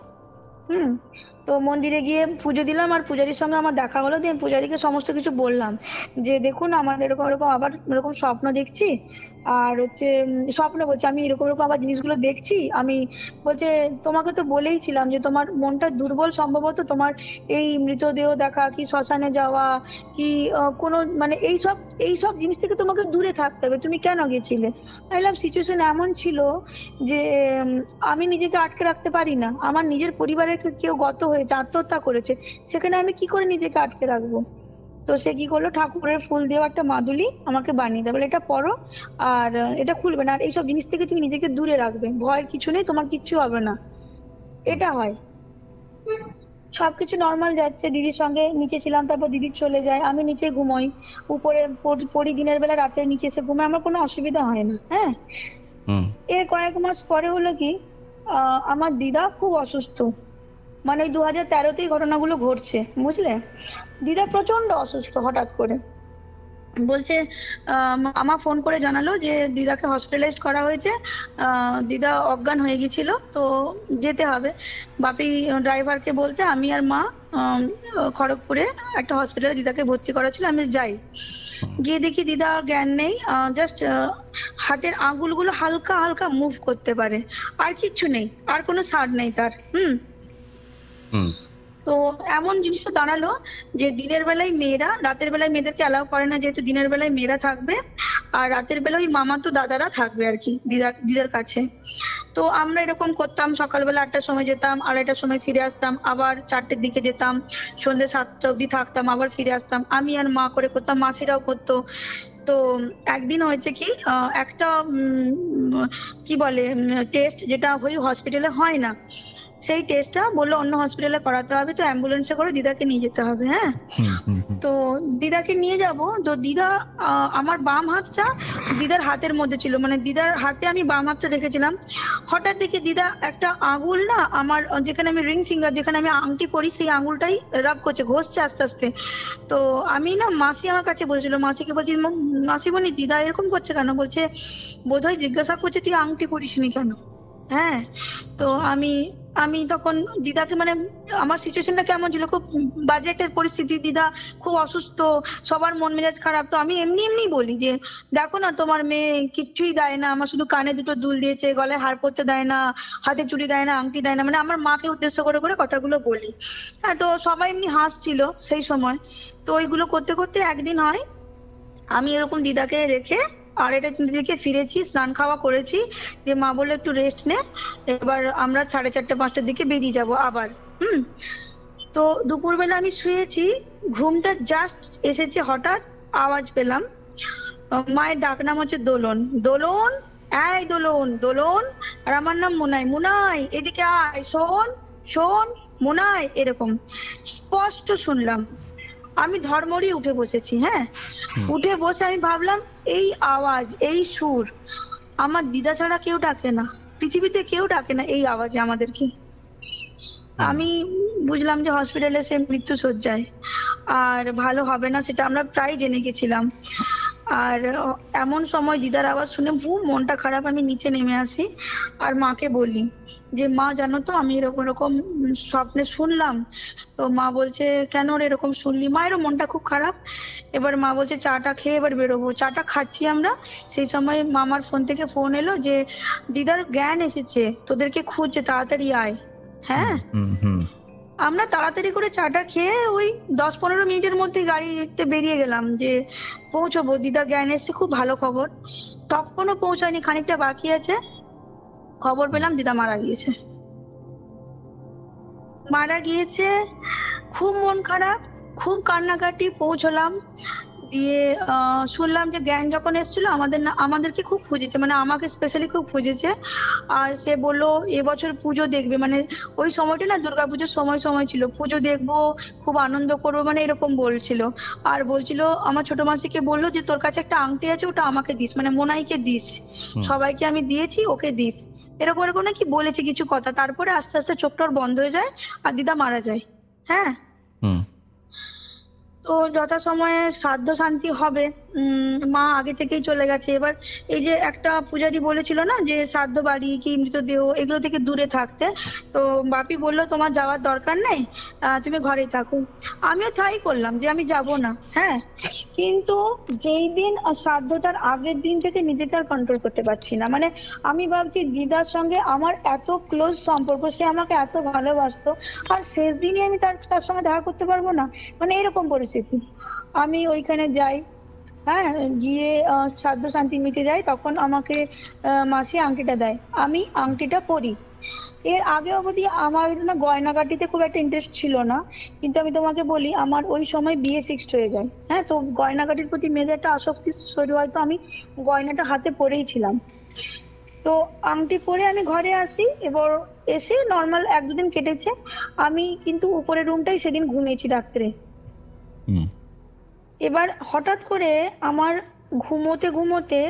তো মন্দিরে গিয়ে পুজো দিলাম, আর পূজারীর সঙ্গে আমার দেখা হলো। দিয়ে পূজারীকে সমস্ত কিছু বললাম যে দেখুন, আমার এরকম এরকম আবার এরকম স্বপ্ন দেখছি, আর হচ্ছে স্বপ্ন বলছে আমি এরকম এরকম আবার জিনিসগুলো দেখছি। আমি বলছে, তোমাকে তো বলেইছিলাম যে তোমার মনটা দুর্বল, সম্ভবত তোমার এই মৃতদেহ দেখা কি শ্মশানে যাওয়া কি কোনো মানে এইসব জিনিস থেকে তোমাকে দূরে থাকতে হবে, তুমি কেন গেছিলে। বললাম, সিচুয়েশন এমন ছিল যে আমি নিজেকে আটকে রাখতে পারি না, আমার নিজের পরিবারের কেউ গত হয়েছে, আত্মহত্যা করেছে, সেখানে আমি কি করে নিজেকে আটকে রাখবো। তো সে কি করলো, ঠাকুরের ফুল দিয়ে একটা মাদুলি আমাকে বানিয়ে দেবে, এটা পরো আর এটা খুলবে না, আর এইসব জিনিস থেকে তুমি নিজেকে দূরে রাখবে, ভয়ের কিছু নেই, তোমার কিচ্ছু হবে না। এটা হয়। সবকিছু নর্মাল যাচ্ছে, দিদির সঙ্গে নিচে ছিলাম, তারপর দিদি চলে যায়, আমি নিচে ঘুমোই, উপরে পড়ি দিনের বেলা, রাতে নিচে এসে ঘুমাই, আমার কোনো অসুবিধা হয় না। হ্যাঁ, এর কয়েক মাস পরে হলো কি, আমার দিদা খুব অসুস্থ, মানে ওই 2013তেই ঘটনাগুলো ঘটছে, বুঝলে। দিদা প্রচন্ড অসুস্থ, হঠাৎ করে বলছে, আমা ফোন করে জানালো যে দিদাকে হসপিটালাইজড করা হয়েছে, দিদা অজ্ঞান হয়ে গেছিল, তো যেতে হবে। বাপি ড্রাইভারকে বলতে আমি আর মা খড়গপুরে একটা হসপিটালে দিদাকে ভর্তি করা ছিল, আমি যাই। গিয়ে দেখি দিদা জ্ঞান নেই, জাস্ট হাতের আঙুলগুলো হালকা হালকা মুভ করতে পারে, আর কিচ্ছু নেই, আর কোনো সাড় নেই তার। তো এমন জিনিসটা দাঁড়ালো যে দিনের বেলায় মেয়েরা, রাতের বেলায় মেয়েদেরকে অ্যালাউ করে না, যেহেতু দিনের বেলায় মেয়েরা থাকবে, আর রাতের বেলায় ওই মামাতো দাদারা থাকবে আর কি দিদার কাছে। তো আমরা এরকম করতাম, সকালবেলা 8টার সময় যেতাম, 2:30টার সময় ফিরে আসতাম, আবার 4টের দিকে যেতাম, সন্ধ্যে 7টা অব্দি থাকতাম, আবার ফিরে আসতাম। আমি আর মা করে করতাম, মাসিরাও করতো। তো একদিন হয়েছে কি, একটা কি বলে টেস্ট, যেটা ওই হসপিটালে হয় না, সেই টেস্টটা বললো অন্য হসপিটালে করাতে হবে, তো অ্যাম্বুলেন্সে করে দিদাকে নিয়ে যেতে হবে। হ্যাঁ, তো দিদাকে নিয়ে যাব, তো দিদা আমার বাম হাতটা দিদার হাতের মধ্যে ছিল, মানে দিদার হাতে আমি বাম হাতটা রেখেছিলাম। হঠাৎ দেখি দিদা একটা আঙুল না আমার, যেখানে আমি রিং ফিঙ্গার, যেখানে আমি আংটি পরি, সেই আঙুলটাই রাব করছে, ঘষছে আস্তে আস্তে। তো আমি না, মাসি আমার কাছে বসেছিল, মাসিকে বলছি, মাসিমণি দিদা এরকম করছে কেন। বলছে, বোধহয় জিজ্ঞাসা করছে তুই আংটি পরিসনি কেন। হ্যাঁ, তো আমি তখন দিদাকে, মানে আমার সিচুয়েশনটা কেমন ছিল, খুব বাজে একটা পরিস্থিতি, দিদা খুব অসুস্থ, সবার মন মেজাজ খারাপ। তো আমি এমনি বলি যে, দেখো না তোমার মেয়ে কিচ্ছুই দেয় না, আমার শুধু কানে দুটো দুল দিয়েছে, গলায় হার পরতে দেয় না, হাতে চুড়ি দেয় না, আংটি দেয় না, মানে আমার মাকে উদ্দেশ্য করে করে কথাগুলো বলি। হ্যাঁ, তো সবাই এমনি হাসছিল সেই সময়। তো ওইগুলো করতে করতে একদিন হয়, আমি এরকম দিদাকে রেখে আর এটা দিদিকে ফিরেছি, স্নান খাওয়া করেছি, যে মা বললো একটু রেস্ট নে, এবার আমরা 4:30-5টার দিকে বেরিয়ে যাব আবার। তো দুপুরবেলা আমি শুয়েছি, ঘুমটা জাস্ট এসেছে, হঠাৎ আওয়াজ পেলাম, মায়ের ডাক নাম হচ্ছে দোলন, দোলন, এই দোলন, দোলন। আর আমার নাম মুনাই, মুনাই এদিকে আয়, শোন শোন মুনাই, এরকম স্পষ্ট শুনলাম। আমি ধর্মরই উঠে বসেছি। হ্যাঁ, উঠে বসে আমি ভাবলাম এই আওয়াজ, এই সুর আমার দিদা ছাড়া কেউ ডাকে না, পৃথিবীতে কেউ ডাকে না এই আওয়াজে আমাদেরকে। আমি বুঝলাম যে হসপিটালে সে মৃত্যু শয্যায়, আর ভালো হবে না, সেটা আমরা প্রায় জেনে গেছিলাম। আর এমন সময় দিদার আওয়াজ শুনে খুব মনটা খারাপ, আমি নিচে নেমে আসি আর মাকে বলি যে মা জানো তো আমি এরকম এরকম স্বপ্নে শুনলাম। তো মা বলছে কেন রে এরকম শুনলি? মায়েরও মনটা খুব খারাপ। এবার মা বলছে চাটা খেয়ে এবার বেরোবো। চাটা খাচ্ছি আমরা, সেই সময় মামার ফোন থেকে ফোন এলো যে দিদার জ্ঞান এসেছে, তোদেরকে খুঁজছে, তাড়াতাড়ি আয়। হ্যাঁ, আমরা তাড়াতাড়ি করে চাটা খেয়ে ওই 10-15 মিনিটের মধ্যে গাড়িতে বেরিয়ে গেলাম যে পৌঁছবো, দিদার জ্ঞান এসছে, খুব ভালো খবর। তখনও পৌঁছায়নি, খানিকটা বাকি আছে, খবর পেলাম দিদা মারা গিয়েছে। মারা গিয়েছে, খুব মন খারাপ, খুব কান্নাকাটি। পৌঁছলাম, দিয়ে শুনলাম যে জ্ঞান যখন এসেছিল আমাদেরকে খুব খুঁজেছে, মানে আমাকে স্পেশালি খুব খুঁজেছে। আর সে বললো এবছর পুজো দেখবে, মানে ওই সময়টা না দুর্গাপুজোর সময় ছিল, পুজো দেখবো, খুব আনন্দ করবো, মানে এরকম বলছিল। আর বলছিল আমার ছোট মাসিকে বললো যে তোর কাছে একটা আংটি আছে, ওটা আমাকে দিস, মানে মোনাইকে দিস, সবাইকে আমি দিয়েছি, ওকে দিস, এরকম এরকম নাকি বলেছে কিছু কথা। তারপরে আস্তে আস্তে চোখটা ওর বন্ধ হয়ে যায় আর দিদা মারা যায়। হ্যাঁ, তো যথাসময়ে শ্রাদ্ধ শান্তি হবে, মা আগে থেকেই চলে গেছে। এবার এই যে একটা পূজারি বলেছিল না যে শ্রাদ্ধ বাড়ি কি মৃতদেহ এগুলো থেকে দূরে থাকতে, তো বাপি বললো তোমার যাওয়ার দরকার নেই, তুমি ঘরেই থাকো। আমিও তাই করলাম যে আমি যাব না। হ্যাঁ, কিন্তু যেই দিন শ্রাদ্ধটার আগের দিন থেকে নিজেকে আর কন্ট্রোল করতে পারছি না। মানে আমি ভাবছি দিদার সঙ্গে আমার এত ক্লোজ সম্পর্ক, সে আমাকে এত ভালোবাসতো, আর শেষ দিনই আমি তার সঙ্গে দেখা করতে পারবো না, মানে এরকম পরিস্থিতি। আমি ওইখানে যাই, হ্যাঁ, গিয়ে শ্রাদ্ধ শান্তি মিটে যায়, তখন আমাকে মাসি আংটিটা দেয়, আমি আংটিটা পরি। এর আগে অবধি আমার না গয়নাগাটিতে খুব একটা ইন্টারেস্ট ছিল না, কিন্তু আমি তোমাকে বলি আমার ওই সময় বিয়ে ফিক্সড হয়ে যায়। হ্যাঁ, তো গয়নাগাটির প্রতি মেয়েদের একটা আসক্তি শুরু হয়, তো আমি গয়নাটা হাতে পরেই ছিলাম। তো আংটি পরে আমি ঘরে আসি, এবার এসে নর্মাল 1-2 দিন কেটেছে, আমি কিন্তু উপরের রুমটাই সেদিন ঘুমিয়েছি রাত্রে। এবার হঠাৎ করে আমার ঘুমোতে ঘুমোতে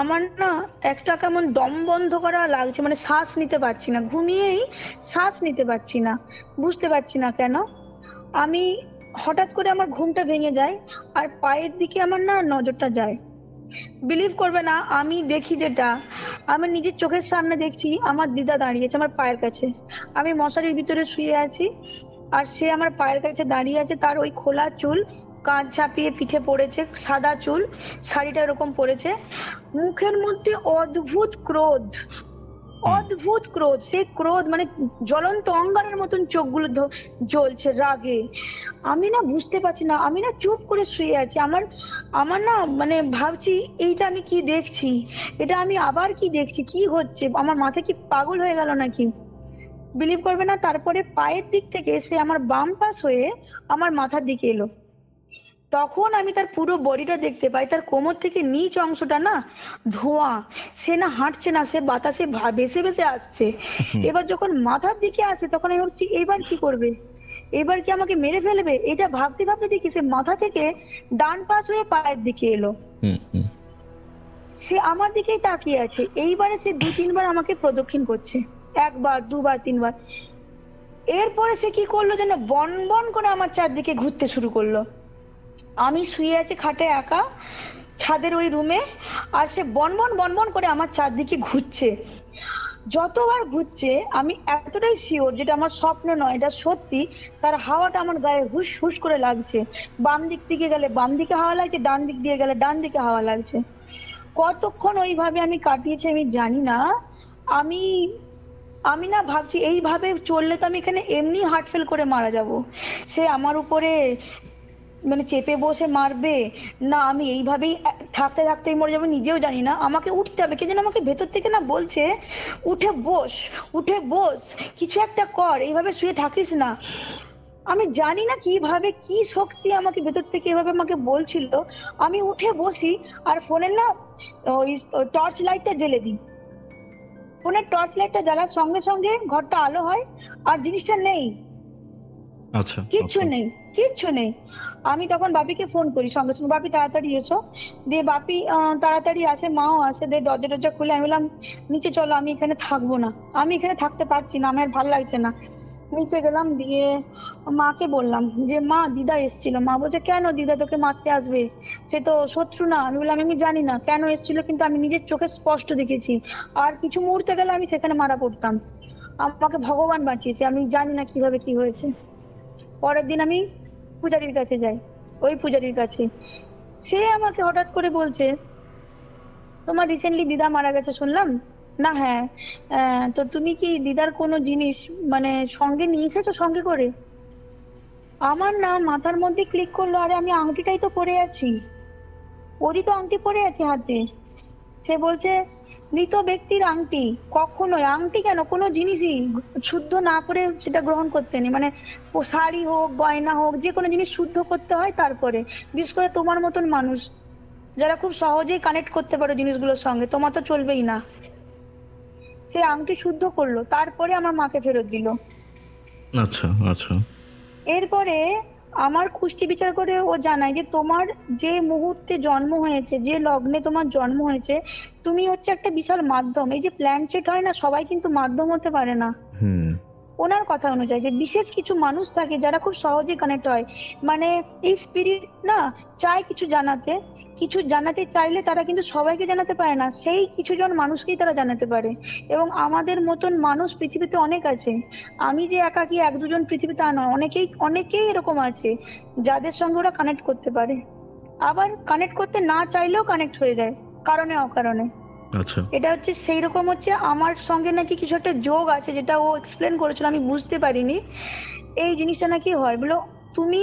আমার না একটা কেমন দম বন্ধ করা লাগছে, মানে শ্বাস নিতে পারছি না, ঘুমিয়েই শ্বাস নিতে পারছি না, বুঝতে পারছি না কেন। আমি হঠাৎ করে আমার ঘুমটা ভেঙে যায় আর পায়ের দিকে আমার না নজরটা যায়। বিলিভ করবে না, আমি দেখি যেটা, আমি নিজের চোখের সামনে দেখছি আমার দিদা দাঁড়িয়েছে আমার পায়ের কাছে, আমি মশারির ভিতরে শুয়ে আছি আর সে আমার পায়ের কাছে দাঁড়িয়ে আছে, তার ওই খোলা চুল কাঁধ চাপিয়ে পিঠে পড়েছে, সাদা চুল, শাড়িটা এরকম পড়েছে, মুখের মধ্যে অদ্ভুত ক্রোধ, অদ্ভুত ক্রোধ, সেই ক্রোধ মানে জ্বলন্ত অঙ্গারের মতন চোখগুলো জ্বলছে রাগে। আমি না বুঝতে পারছি না, আমি না চুপ করে শুয়ে আছি, আমার না মানে ভাবছি এইটা আমি কি দেখছি, এটা আমি আবার কি দেখছি, কি হচ্ছে, আমার মাথা কি পাগল হয়ে গেল নাকি? বিলিভ করবে না, তারপরে পায়ের দিক থেকে সে আমার বাম পাশ হয়ে আমার মাথার দিকে এলো, তখন আমি তার পুরো বডিটা দেখতে পাই, তার কোমর থেকে নিচ অংশটা না ধোঁয়া, সে না হাঁটছে না, সে বাতাসে ভেসে ভেসে আসছে। এবার যখন মাথার দিকে আসে তখন আমি ভাবছি এবার কি করবে, এবার কি আমাকে মেরে ফেলবে, এটা ভাবতে ভাবতে দেখি সে মাথা থেকে ডান পাশ হয়ে পায়ের দিকে এলো, সে আমার দিকেই তাকিয়ে আছে। এইবারে সে 2-3 বার আমাকে প্রদক্ষিণ করছে, 1 বার 2 বার 3 বার। এরপরে সে কি করলো যেন বন বন করে আমার চারদিকে ঘুরতে শুরু করলো। আমি শুয়ে আছি খাটে একা ছাদের ওই রুমে, আর সে বনবন বনবন করে আমার চারদিকে ঘুরছে। যতবার ঘুরছে আমি এতটাই শিওর যেটা আমার স্বপ্ন নয়, এটা সত্যি, তার হাওয়াটা আমার গায়ে হুস হুস করে লাগছে। বাম দিক দিকে গেলে বাম দিকে হাওয়া লাগছে, ডান দিক দিয়ে গেলে ডান দিকে হাওয়া লাগছে। কতক্ষণ ওইভাবে আমি কাটিয়েছি আমি জানি না। আমি না ভাবছি এইভাবে চললে তো আমি এখানে এমনি হার্ট ফেল করে মারা যাব। সে আমার উপরে মানে চেপে বসে মারবে, না আমি এইভাবেই থাকতে থাকতেই মরে যাবো নিজেও জানি না। আমাকে উঠতে হবে, কে যেন আমাকে ভেতর থেকে না বলছে উঠে বস, উঠে বস, কিছু একটা কর, এইভাবে শুয়ে থাকিস না। আমি জানি না কিভাবে কি শক্তি আমাকে ভেতর থেকে এভাবে আমাকে বলছিল। আমি উঠে বসি আর ফোনের না ওই টর্চ লাইটটা জ্বেলে দিই। ফোনের টর্চ লাইটটা জ্বালার সঙ্গে সঙ্গে ঘরটা আলো হয় আর জিনিসটা নেই, আচ্ছা কিচ্ছু নেই, কিচ্ছু নেই। আমি তখন বাপিকে ফোন করি, সঙ্গে সঙ্গে বাপি তাড়াতাড়ি এসো। দিয়ে বাপি তাড়াতাড়ি আসে, মাও আসে, দিয়ে দরজা টরজা খুলে আমি বললাম নিচে চলো, আমি এখানে থাকবো না, আমি এখানে থাকতে পারছি না, আমার ভালো লাগছে না। নিচে গেলাম, দিয়ে মাকে বললাম যে মা দিদা এসেছিল। মা বলছে কেন, দিদা তোকে মারতে আসবে, সে তো শত্রু না। আমি বললাম আমি জানি না কেন এসেছিল, কিন্তু আমি নিজের চোখে স্পষ্ট দেখেছি, আর কিছু মুহূর্তে গেলে আমি সেখানে মারা পড়তাম। আমাকে ভগবান বাঁচিয়েছে, আমি জানি না কিভাবে কি হয়েছে। পরের দিন আমি পূজারীর কাছে যাই, ওই পূজারীর কাছে। সে আমাকে হঠাৎ করে বলছে তোমার রিসেন্টলি দিদা মারা গেছে শুনলাম না। হ্যাঁ, তো তুমি কি দিদার কোনো জিনিস মানে সঙ্গে নিয়ে এসেছো সঙ্গে করে? আমার না মাথার মধ্যে ক্লিক করলো, আরে আমি আংটিটাই তো পরে আছি, ওরই তো আংটি পরে আছে হাতে। সে বলছে মৃত ব্যক্তির আংটি কখনোই, আংটি কেন, কোনো জিনিসই শুদ্ধ না করে সেটা গ্রহণ করতে নেই। মানে ও শাড়ি হোক, গয়না হোক, যে কোনো জিনিস শুদ্ধ করতে হয় তারপরে। বিশেষ করে তোমার মতন মানুষ যারা খুব সহজেই কানেক্ট করতে পারো জিনিসগুলোর সঙ্গে, তোমার তো চলবেই না। সে আংটি শুদ্ধ করলো, তারপরে আমার মাকে ফেরত দিল। আচ্ছা আচ্ছা এরপরে আমার কুষ্টি বিচার করে ও জানায় যে তোমার যে মুহূর্তে জন্ম হয়েছে, যে লগ্নে তোমার জন্ম হয়েছে, তুমি হচ্ছে একটা বিশাল মাধ্যম। এই যে প্ল্যানচেট হয় না, সবাই কিন্তু মাধ্যম হতে পারে না। হুম ওনার কথা অনুযায়ী যে বিশেষ কিছু মানুষ থাকে যারা খুব সহজে কানেক্ট হয়, মানে এই স্পিরিট না চায় কিছু জানাতে, কিছু জানাতে চাইলে তারা কিন্তু সবাইকে জানাতে পারে না, সেই কিছু জন মানুষকেই তারা জানাতে পারে। এবং আমাদের মতন মানুষ পৃথিবীতে অনেক আছে, আমি যে একাকি এক দুজন পৃথিবীতে নয়, অনেকেই অনেকেই এরকম আছে যাদের সঙ্গে ওরা কানেক্ট করতে পারে। আবার কানেক্ট করতে না চাইলেও কানেক্ট হয়ে যায় কারণে অকারণে। আচ্ছা এটা হচ্ছে সেই রকম হচ্ছে আমার সঙ্গে নাকি কিছু একটা যোগ আছে, যেটা ও এক্সপ্লেন করেছিল, আমি বুঝতে পারিনি। এই জিনিসটা নাকি হয়, বলো তুমি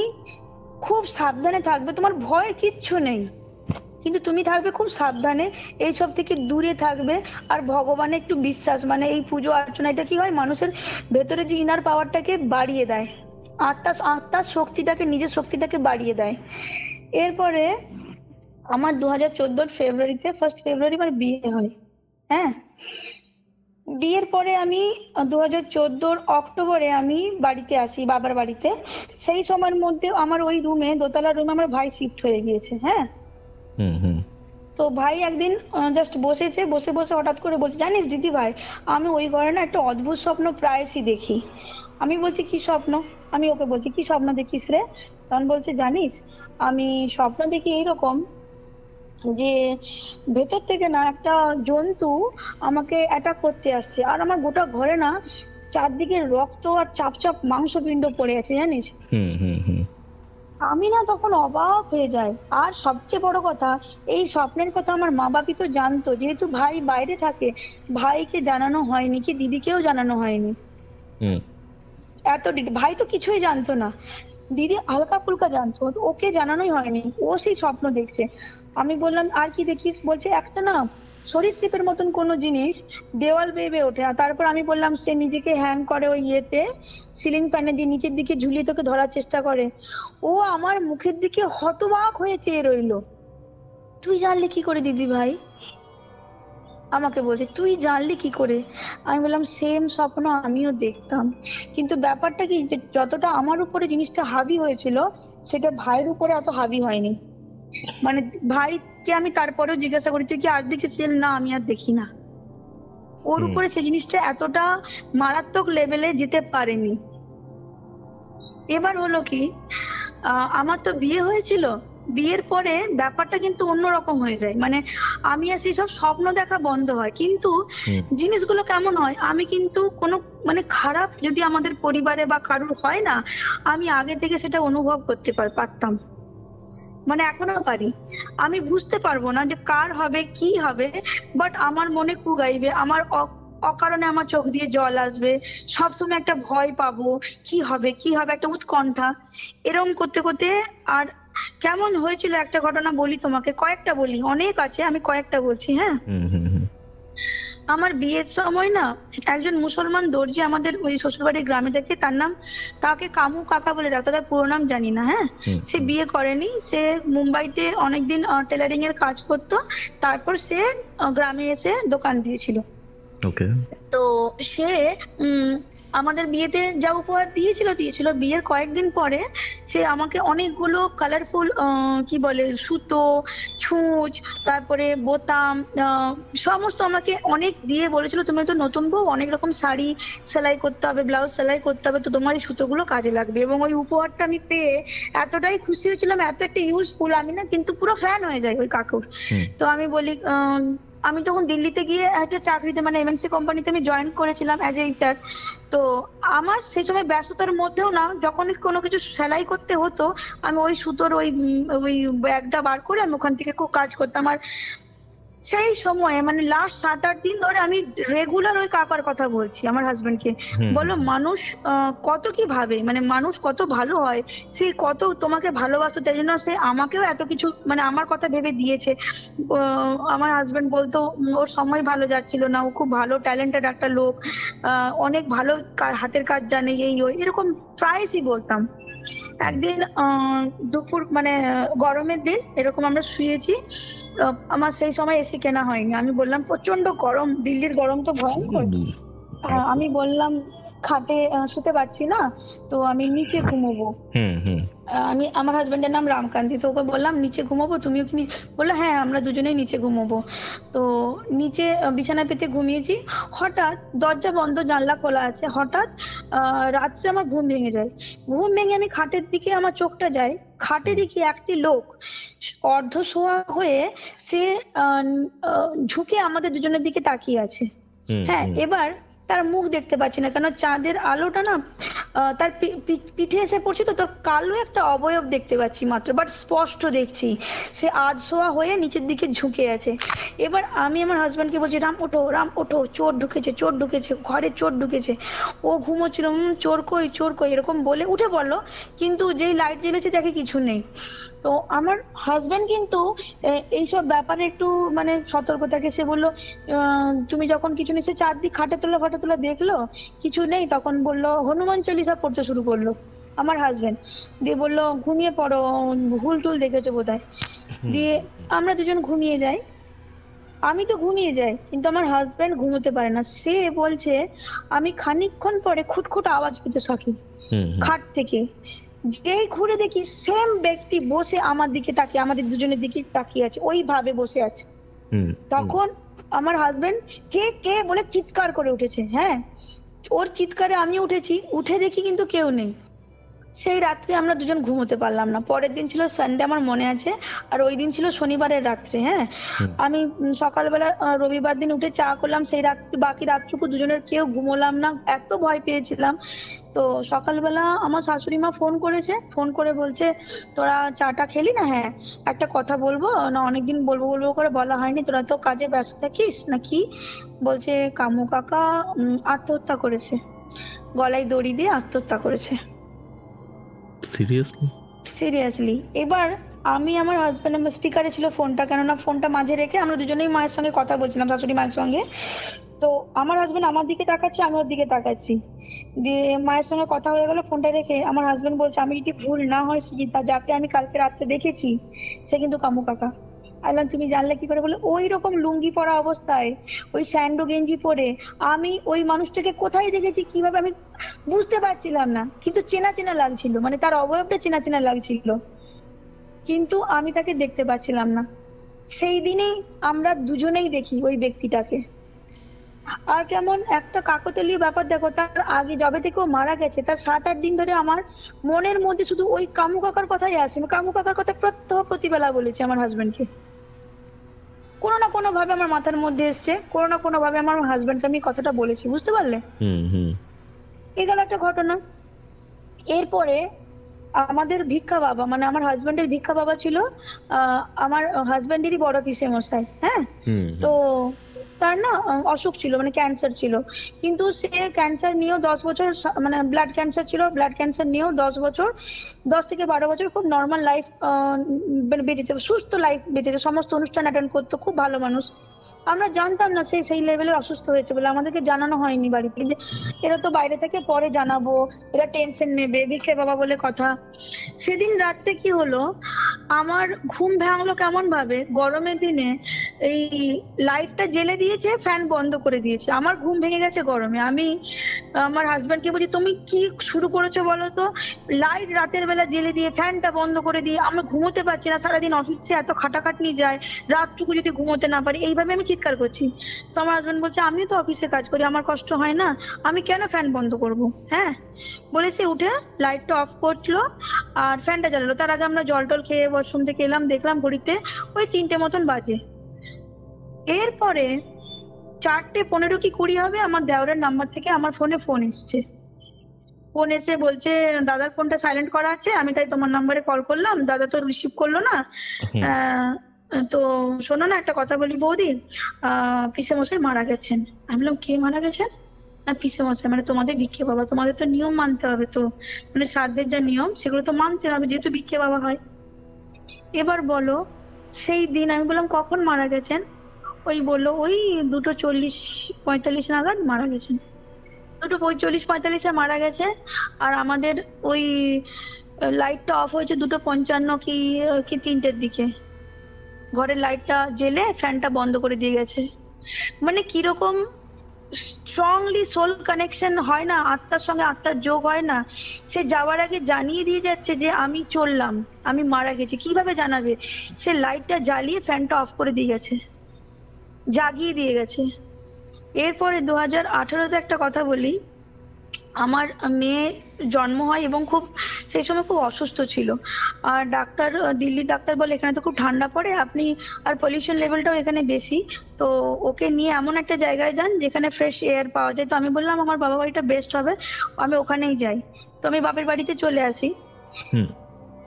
খুব সাবধানে থাকবে, তোমার ভয়ের কিচ্ছু নেই, কিন্তু তুমি থাকবে খুব সাবধানে, এইসব থেকে দূরে থাকবে। আর ভগবানে একটু বিশ্বাস, মানে এই পুজো অর্চনা, এটা কি হয় মানুষের ভেতরে যে ইনার পাওয়ারটাকে বাড়িয়ে দেয়, আত্মার শক্তিটাকে, নিজের শক্তিটাকে বাড়িয়ে দেয়। এরপরে আমার 2014 ফেব্রুয়ারিতে, 1 ফেব্রুয়ারি আমার বিয়ে হয়। হ্যাঁ, বিয়ের পরে আমি 2014 অক্টোবরে আমি বাড়িতে আসি, বাবার বাড়িতে। সেই সময়ের মধ্যে আমার ওই রুমে, দোতলা রুমে আমার ভাই শিফট হয়ে গিয়েছে। হ্যাঁ, হুম হুম তো ভাই একদিন জাস্ট বসেছে, বসে বসে হঠাৎ করে বলছে জানিস দিদি ভাই, আমি ওই ঘরে না একটা অদ্ভুত স্বপ্ন প্রায়শই দেখি। আমি বলছি কি স্বপ্ন? আমি ওকে বলছি কি স্বপ্ন দেখিস রে? তখন বলছে জানিস আমি স্বপ্ন দেখি এইরকম, যে ভেতর থেকে না একটা জন্তু আমাকে অ্যাটাক করতে আসছে, আর আমার গোটা ঘরে না চারদিকে রক্ত আর চাপ চাপ মাংসপিণ্ড পড়ে আছে জানিস। হুম হুম হুম আমি না তখন অবাক হয়ে যাই। আর সবচেয়ে বড় কথা, এই স্বপ্নের কথা আমার মা বাপি তো জানতো, যেহেতু ভাই বাইরে থাকে, ভাইকে জানানো হয়নি, কি দিদিকেও জানানো হয়নি। হুম ভাই তো কিছুই জানতো না, দিদি হালকা ফুলকা জানতো, ওকে জানানোই হয়নি। ও সেই স্বপ্ন দেখছে। আমি বললাম আর কি দেখিস? বলছে একটা না সরীসৃপের মতন কোনো জিনিস দেওয়াল বেয়ে বেয়ে ওঠে। আর তারপর আমি বললাম সে নিজেকে হ্যাং করে ওই ইয়েতে, সিলিং ফ্যানে দিয়ে নিচের দিকে ঝুলিয়ে তোকে ধরার চেষ্টা করে। ও আমার মুখের দিকে হতবাক হয়ে চেয়ে রইলো। তুই জানলি কি করে দিদি ভাই? আমাকে বলছে তুই জানলি কি করে? আমি বললাম সেম স্বপ্ন আমিও দেখতাম, কিন্তু ব্যাপারটা কি যে যতটা আমার উপরে জিনিসটা হাবি হয়েছিল, সেটা ভাইয়ের উপরে অত হাবি হয়নি। মানে ভাইকে আমি তারপরেও জিজ্ঞাসা করি তুই কি আর দেখেছিস? না আমি আর দেখি না। ওর উপরে সেই জিনিসটা এতটা মারাত্মক লেভেলে যেতে পারেনি। এবার হলো কি, আমার তো বিয়ে হয়েছিল, বিয়ের পরে ব্যাপারটা কিন্তু অন্যরকম হয়ে যায়। মানে আমি আর সেই সব স্বপ্ন দেখা বন্ধ হয়, কিন্তু জিনিসগুলো কেমন হয়, আমি কিন্তু কোনো মানে খারাপ যদি আমাদের পরিবারে বা কারুর হয় না, আমি আগে থেকে সেটা অনুভব করতে পারতাম, মানে এখনো পারি। আমি বুঝতে পারবো না যে কার হবে কি হবে, বাট আমার মনে কু গাইবে, আমার অকারণে আমার চোখ দিয়ে জল আসবে, সবসময় একটা ভয় পাবো, কি হবে কি হবে, একটা উৎকণ্ঠা, এরকম করতে করতে আর কেমন হয়েছিল একটা ঘটনা বলি তোমাকে, কয়েকটা বলি, অনেক আছে, আমি কয়েকটা বলছি। হ্যাঁ, আমার বিয়ের সময় না একজন মুসলমান দর্জি আমাদের ওই শ্বশুরবাড়ির গ্রামে থেকে, তার নাম, তাকে কামু কাকা বলে ডাকতো, তার পুরো নাম জানি না। হ্যাঁ, সে বিয়ে করেনি, সে মুম্বাইতে অনেকদিন টেলারিং এর কাজ করতো, তারপর সে গ্রামে এসে দোকান দিয়েছিল। ওকে। তো সে আমাদের বিয়েতে যা উপহার দিয়েছিল বিয়ের কয়েকদিন পরে সে আমাকে অনেকগুলো কালারফুল কি বলে সুতো, ছুঁচ, তারপরে বোতাম, সমস্ত আমাকে অনেক দিয়ে বলেছিল তুমি তো নতুন বউ, অনেক রকম শাড়ি সেলাই করতে হবে, ব্লাউজ সেলাই করতে হবে, তো তোমার এই সুতোগুলো কাজে লাগবে। এবং ওই উপহারটা আমি পেয়ে এতটাই খুশি হয়েছিলাম, এত একটা ইউজফুল, আমি না কিন্তু পুরো ফ্যান হয়ে যাই ওই কাকুর। তো আমি বলি আমি তখন দিল্লিতে গিয়ে একটা চাকরিতে মানে এমএনসি কোম্পানিতে আমি জয়েন করেছিলাম অ্যাজ এ এইচআর। তো আমার সেই সময় ব্যস্ততার মধ্যেও না যখন কোনো কিছু সেলাই করতে হতো, আমি ওই সুতোর ওই ব্যাগটা বার করে আমি ওখান থেকে খুব কাজ করতাম। আর সেই সময় মানে লাস্ট 7-8 দিন ধরে আমি রেগুলার ওই কাকার কথা বলছি আমার হাজবেন্ডকে, বলো মানুষ কত কি ভাবে, মানে মানুষ কত ভালো হয়, সে কত তোমাকে ভালোবাসতো, তাই জন্য সে আমাকেও এত কিছু মানে আমার কথা ভেবে দিয়েছে। আমার হাজবেন্ড বলতো ওর সময় ভালো যাচ্ছিল না, ও খুব ভালো ট্যালেন্টেড একটা লোক, অনেক ভালো হাতের কাজ জানে, এই ওই এরকম প্রায়শই বলতাম। একদিন দুপুর মানে গরমের দিন এরকম আমরা শুয়েছি, আমার সেই সময় এসি কেনা হয়নি, আমি বললাম প্রচন্ড গরম, দিল্লির গরম তো ভয়ঙ্কর, আমি বললাম খাটে শুতে পারছি না, তো আমি নিচে ঘুমোবো। আমি আমার হাজবেন্ডের নাম রামকান্তি, তো ওকে বললাম নিচে ঘুমোবো, তুমিও কি? বললো হ্যাঁ আমরা দুজনেই নিচে ঘুমোবো। তো নিচে বিছানা পেতে ঘুমিয়েছি, হঠাৎ দরজা বন্ধ জানলা খোলা আছে, হঠাৎ রাত্রে আমার ঘুম ভেঙে যায়। ঘুম ভেঙে আমি খাটের দিকে আমার চোখটা যায়, খাটে দেখি একটি লোক অর্ধ শোয়া হয়ে সে ঝুঁকে আমাদের দুজনের দিকে তাকিয়ে আছে। হ্যাঁ, এবার তার মুখ দেখতে পাচ্ছি না, কেন চাঁদের আলোটা না তার পিঠে এসে পড়ছে, তো তোর কালো একটা অবয়ব দেখতে পাচ্ছি মাত্র, বাট স্পষ্ট দেখছি সে আধ শোয়া হয়ে নিচের দিকে ঝুঁকে আছে। এবার আমি আমার হাজবেন্ডকে বলছি রাম ওঠো, রাম ওঠো, চোর ঢুকেছে, চোর ঢুকেছে, ঘরে চোর ঢুকেছে। ও ঘুমোচ্ছিল, চোর কই, চোর কই এরকম বলে উঠে পড়লো, কিন্তু যেই লাইট জ্বেলেছে দেখে কিছু নেই। তো আমার হাজবেন্ড কিন্তু এইসব ব্যাপারে একটু মানে সতর্ক থাকে, সে বললো তুমি যখন কিছু নেই, সে চারদিক খাটে তোলা দেখলো কিছু নেই, তখন বললো হনুমান চল্লিশা পড়তে শুরু করলো আমার হাজবেন্ড, দিয়ে বললো ঘুমিয়ে পড়ো, ভুল টুল দেখেছো বোধহয়। দিয়ে আমরা দুজন ঘুমিয়ে যাই, আমি তো ঘুমিয়ে যাই, কিন্তু আমার হাজবেন্ড ঘুমোতে পারে না, সে বলছে আমি খানিকক্ষণ পরে খুটখুট আওয়াজ পেতে থাকি খাট থেকে, যেই ঘুরে দেখি সেম ব্যক্তি বসে আমার দিকে তাকিয়ে, আমাদের দুজনের দিকে তাকিয়ে আছে, ওইভাবে বসে আছে। তখন আমার হাজবেন্ড কে কে বলে চিৎকার করে উঠেছে। হ্যাঁ, ওর চিৎকারে আমি উঠেছি, উঠে দেখি কিন্তু কেউ নেই। সেই রাত্রে আমরা দুজন ঘুমোতে পারলাম না। পরের দিন ছিল সানডে আমার মনে আছে, আর ওই দিন ছিল শনিবারের রাত্রে। হ্যাঁ, আমি সকালবেলা রবিবার দিন উঠে চা করলাম, সেই রাত্রে বাকি রাতটুকু দুজনের কেউ ঘুমোলাম না, এত ভয় পেয়েছিলাম। তো সকালবেলা আমার শাশুড়ি মা ফোন করেছে, ফোন করে বলছে তোরা চাটা খেলি না? হ্যাঁ, একটা কথা বলবো না, অনেকদিন বলবো করে বলা হয়নি, তোরা তো কাজে ব্যস্ত থাকিস নাকি? বলছে কামু কাকা আত্মহত্যা করেছে, গলায় দড়ি দিয়ে আত্মহত্যা করেছে। সিরিয়াসলি। এবার আমি আমার হাজবেন্ড, আমার স্পিকারে ছিল ফোনটা, কেননা ফোনটা মাঝে রেখে আমরা দুজনেই মায়ের সঙ্গে কথা বলছিলাম, শাশুড়ি মায়ের সঙ্গে। তো আমার হাজবেন্ড আমার দিকে তাকাচ্ছে, আমি ওর দিকে তাকাচ্ছি, দিয়ে মায়ের সঙ্গে কথা হয়ে গেল, ফোনটা রেখে আমার হাজবেন্ড বলছে আমি যদি ভুল না হয় সুজিতা, যাকে আমি কালকে রাত্রে দেখেছি সে কিন্তু কামু কাকা। আইলাম তুমি জানলে কি করে? বলে ওই রকম লুঙ্গি পরা অবস্থায়, ওই স্যান্ডো গেঞ্জি পরে, আমি ওই মানুষটাকে কোথায় দেখেছি কিভাবে আমি বুঝতে পারছিলাম না, কিন্তু চেনা চেনা লাগছিল, মানে তার অবয়বটা চেনা চেনা লাগছিল, কিন্তু আমি তাকে দেখতে পাচ্ছিলাম না। সেই দিনেই আমরা দুজনেই দেখি ওই ব্যক্তিটাকে। আর কেমন একটা কাকতালীয় ব্যাপার দেখো, তার আগে যবে থেকে ও মারা গেছে তার 7-8 দিন ধরে আমার মনের মধ্যে শুধু ওই কামু কাকার কথাই আসে। কামু কাকার কথা প্রতিবেলা বলেছি আমার হাজবেন্ডকে, কোনো না কোনো ভাবে আমার মাথার মধ্যে এসছে, কোনো না কোনো ভাবে আমার হাজবেন্ডকে আমি কথাটা বলেছি, বুঝতে পারলে? এই গেল একটা ঘটনা। এরপরে আমাদের ভিক্ষা বাবা, মানে আমার হাজবেন্ডের ভিক্ষা বাবা ছিল আমার হাজবেন্ডেরই বড় পিসে মশাই। হ্যাঁ, তো তার না অসুখ ছিল, মানে ক্যান্সার ছিল, কিন্তু সে ক্যান্সার নিয়েও 10 বছর মানে ব্লাড ক্যান্সার ছিল, ব্লাড ক্যান্সার নিয়েও 10 বছর, 10 থেকে 12 বছর খুব নর্মাল লাইফ বেঁচেছে, সুস্থ লাইফ বেঁচেছে, সমস্ত অনুষ্ঠান অ্যাটেন্ড করতো, খুব ভালো মানুষ। আমরা জানতাম না সে সেই লেভেলের অসুস্থ হয়েছে বলে, আমাদেরকে জানানো হয়নি বাড়িতে, যে এরা তো বাইরে থেকে পরে জানাবো, এরা টেনশন নেবে, ভিক্ষে বাবা বলে কথা। সেদিন রাত্রে কি হলো, আমার ঘুম ভাঙলো কেমন ভাবে, গরমের দিনে এই লাইটটা জেলে দিয়েছে, ফ্যান বন্ধ করে দিয়েছে, আমার ঘুম ভেঙে গেছে গরমে। আমি আমার হাজবেন্ডকে বলছি তুমি কি শুরু করেছো বলো তো, লাইট রাতের বেলা জেলে দিয়ে ফ্যানটা বন্ধ করে দিয়ে আমি ঘুমোতে পারছি না, সারাদিন অফিসে এত খাটাখাটনি যায়, রাতটুকু যদি ঘুমোতে না পারি, এইভাবে আমি চিৎকার করছি। তো আমার হাজবেন্ড বলছে আমিও তো অফিসে কাজ করি, আমার কষ্ট হয় না, আমি কেন ফ্যান বন্ধ করব, হ্যাঁ বলেছে। উঠে লাইটটা অফ করলো আর ফ্যানটা জ্বালালো। তার আগে আমরা জল টল খেয়ে ওয়াশরুম থেকে এলাম, দেখলাম ঘড়িতে ওই 3টে মতন বাজে। এরপরে 4:15 কি 20 হবে, আমার দেওরের নাম্বার থেকে আমার ফোনে ফোন এসছে। ফোন এসে বলছে দাদার ফোনটা সাইলেন্ট করা আছে, আমি তাই তোমার নাম্বারে কল করলাম, দাদা তো রিসিভ করলো না। তো শোনো না, একটা কথা বলি বৌদি, পিসে মশাই মারা গেছেন। আমি বললাম কে মারা গেছেন? না পিসে মশাই, মানে তোমাদের ভিক্ষে বাবা, তোমাদের তো নিয়ম মানতে হবে, তো মানে শ্রাদ্ধের যা নিয়ম সেগুলো তো মানতে হবে, যেহেতু ভিক্ষে বাবা হয়। এবার বলো, সেই দিন আমি বললাম কখন মারা গেছেন? ওই বললো ওই 2:40-45 নাগাদ মারা গেছেন, 2:45-45 মারা গেছে। আর আমাদের ওই লাইটটা অফ হয়েছে 2:55 কি 3টের দিকে, ঘরের লাইটটা জেলে ফ্যানটা বন্ধ করে দিয়ে গেছে। মানে কিরকম স্ট্রংলি সোল কানেকশন হয় না, আত্মার সঙ্গে আত্মার যোগ হয় না, সে যাওয়ার আগে জানিয়ে দিয়ে যাচ্ছে যে আমি চললাম, আমি মারা গেছি। কিভাবে জানাবে? সে লাইটটা জ্বালিয়ে ফ্যানটা অফ করে দিয়ে গেছে, জাগিয়ে দিয়ে গেছে। এরপরে 2018-তে একটা কথা বলি, আমার মেয়ে জন্ম হয় এবং খুব সেই সময় খুব অসুস্থ ছিল। আর ডাক্তার, দিল্লির ডাক্তার বলে এখানে তো খুব ঠান্ডা পড়ে, আপনি আর পলিউশন লেভেলটাও এখানে বেশি, তো ওকে নিয়ে এমন একটা জায়গায় যান যেখানে ফ্রেশ এয়ার পাওয়া যায়। তো আমি বললাম আমার বাবা বাড়িটা বেস্ট হবে, আমি ওখানেই যাই। তো আমি বাপের বাড়িতে চলে আসি।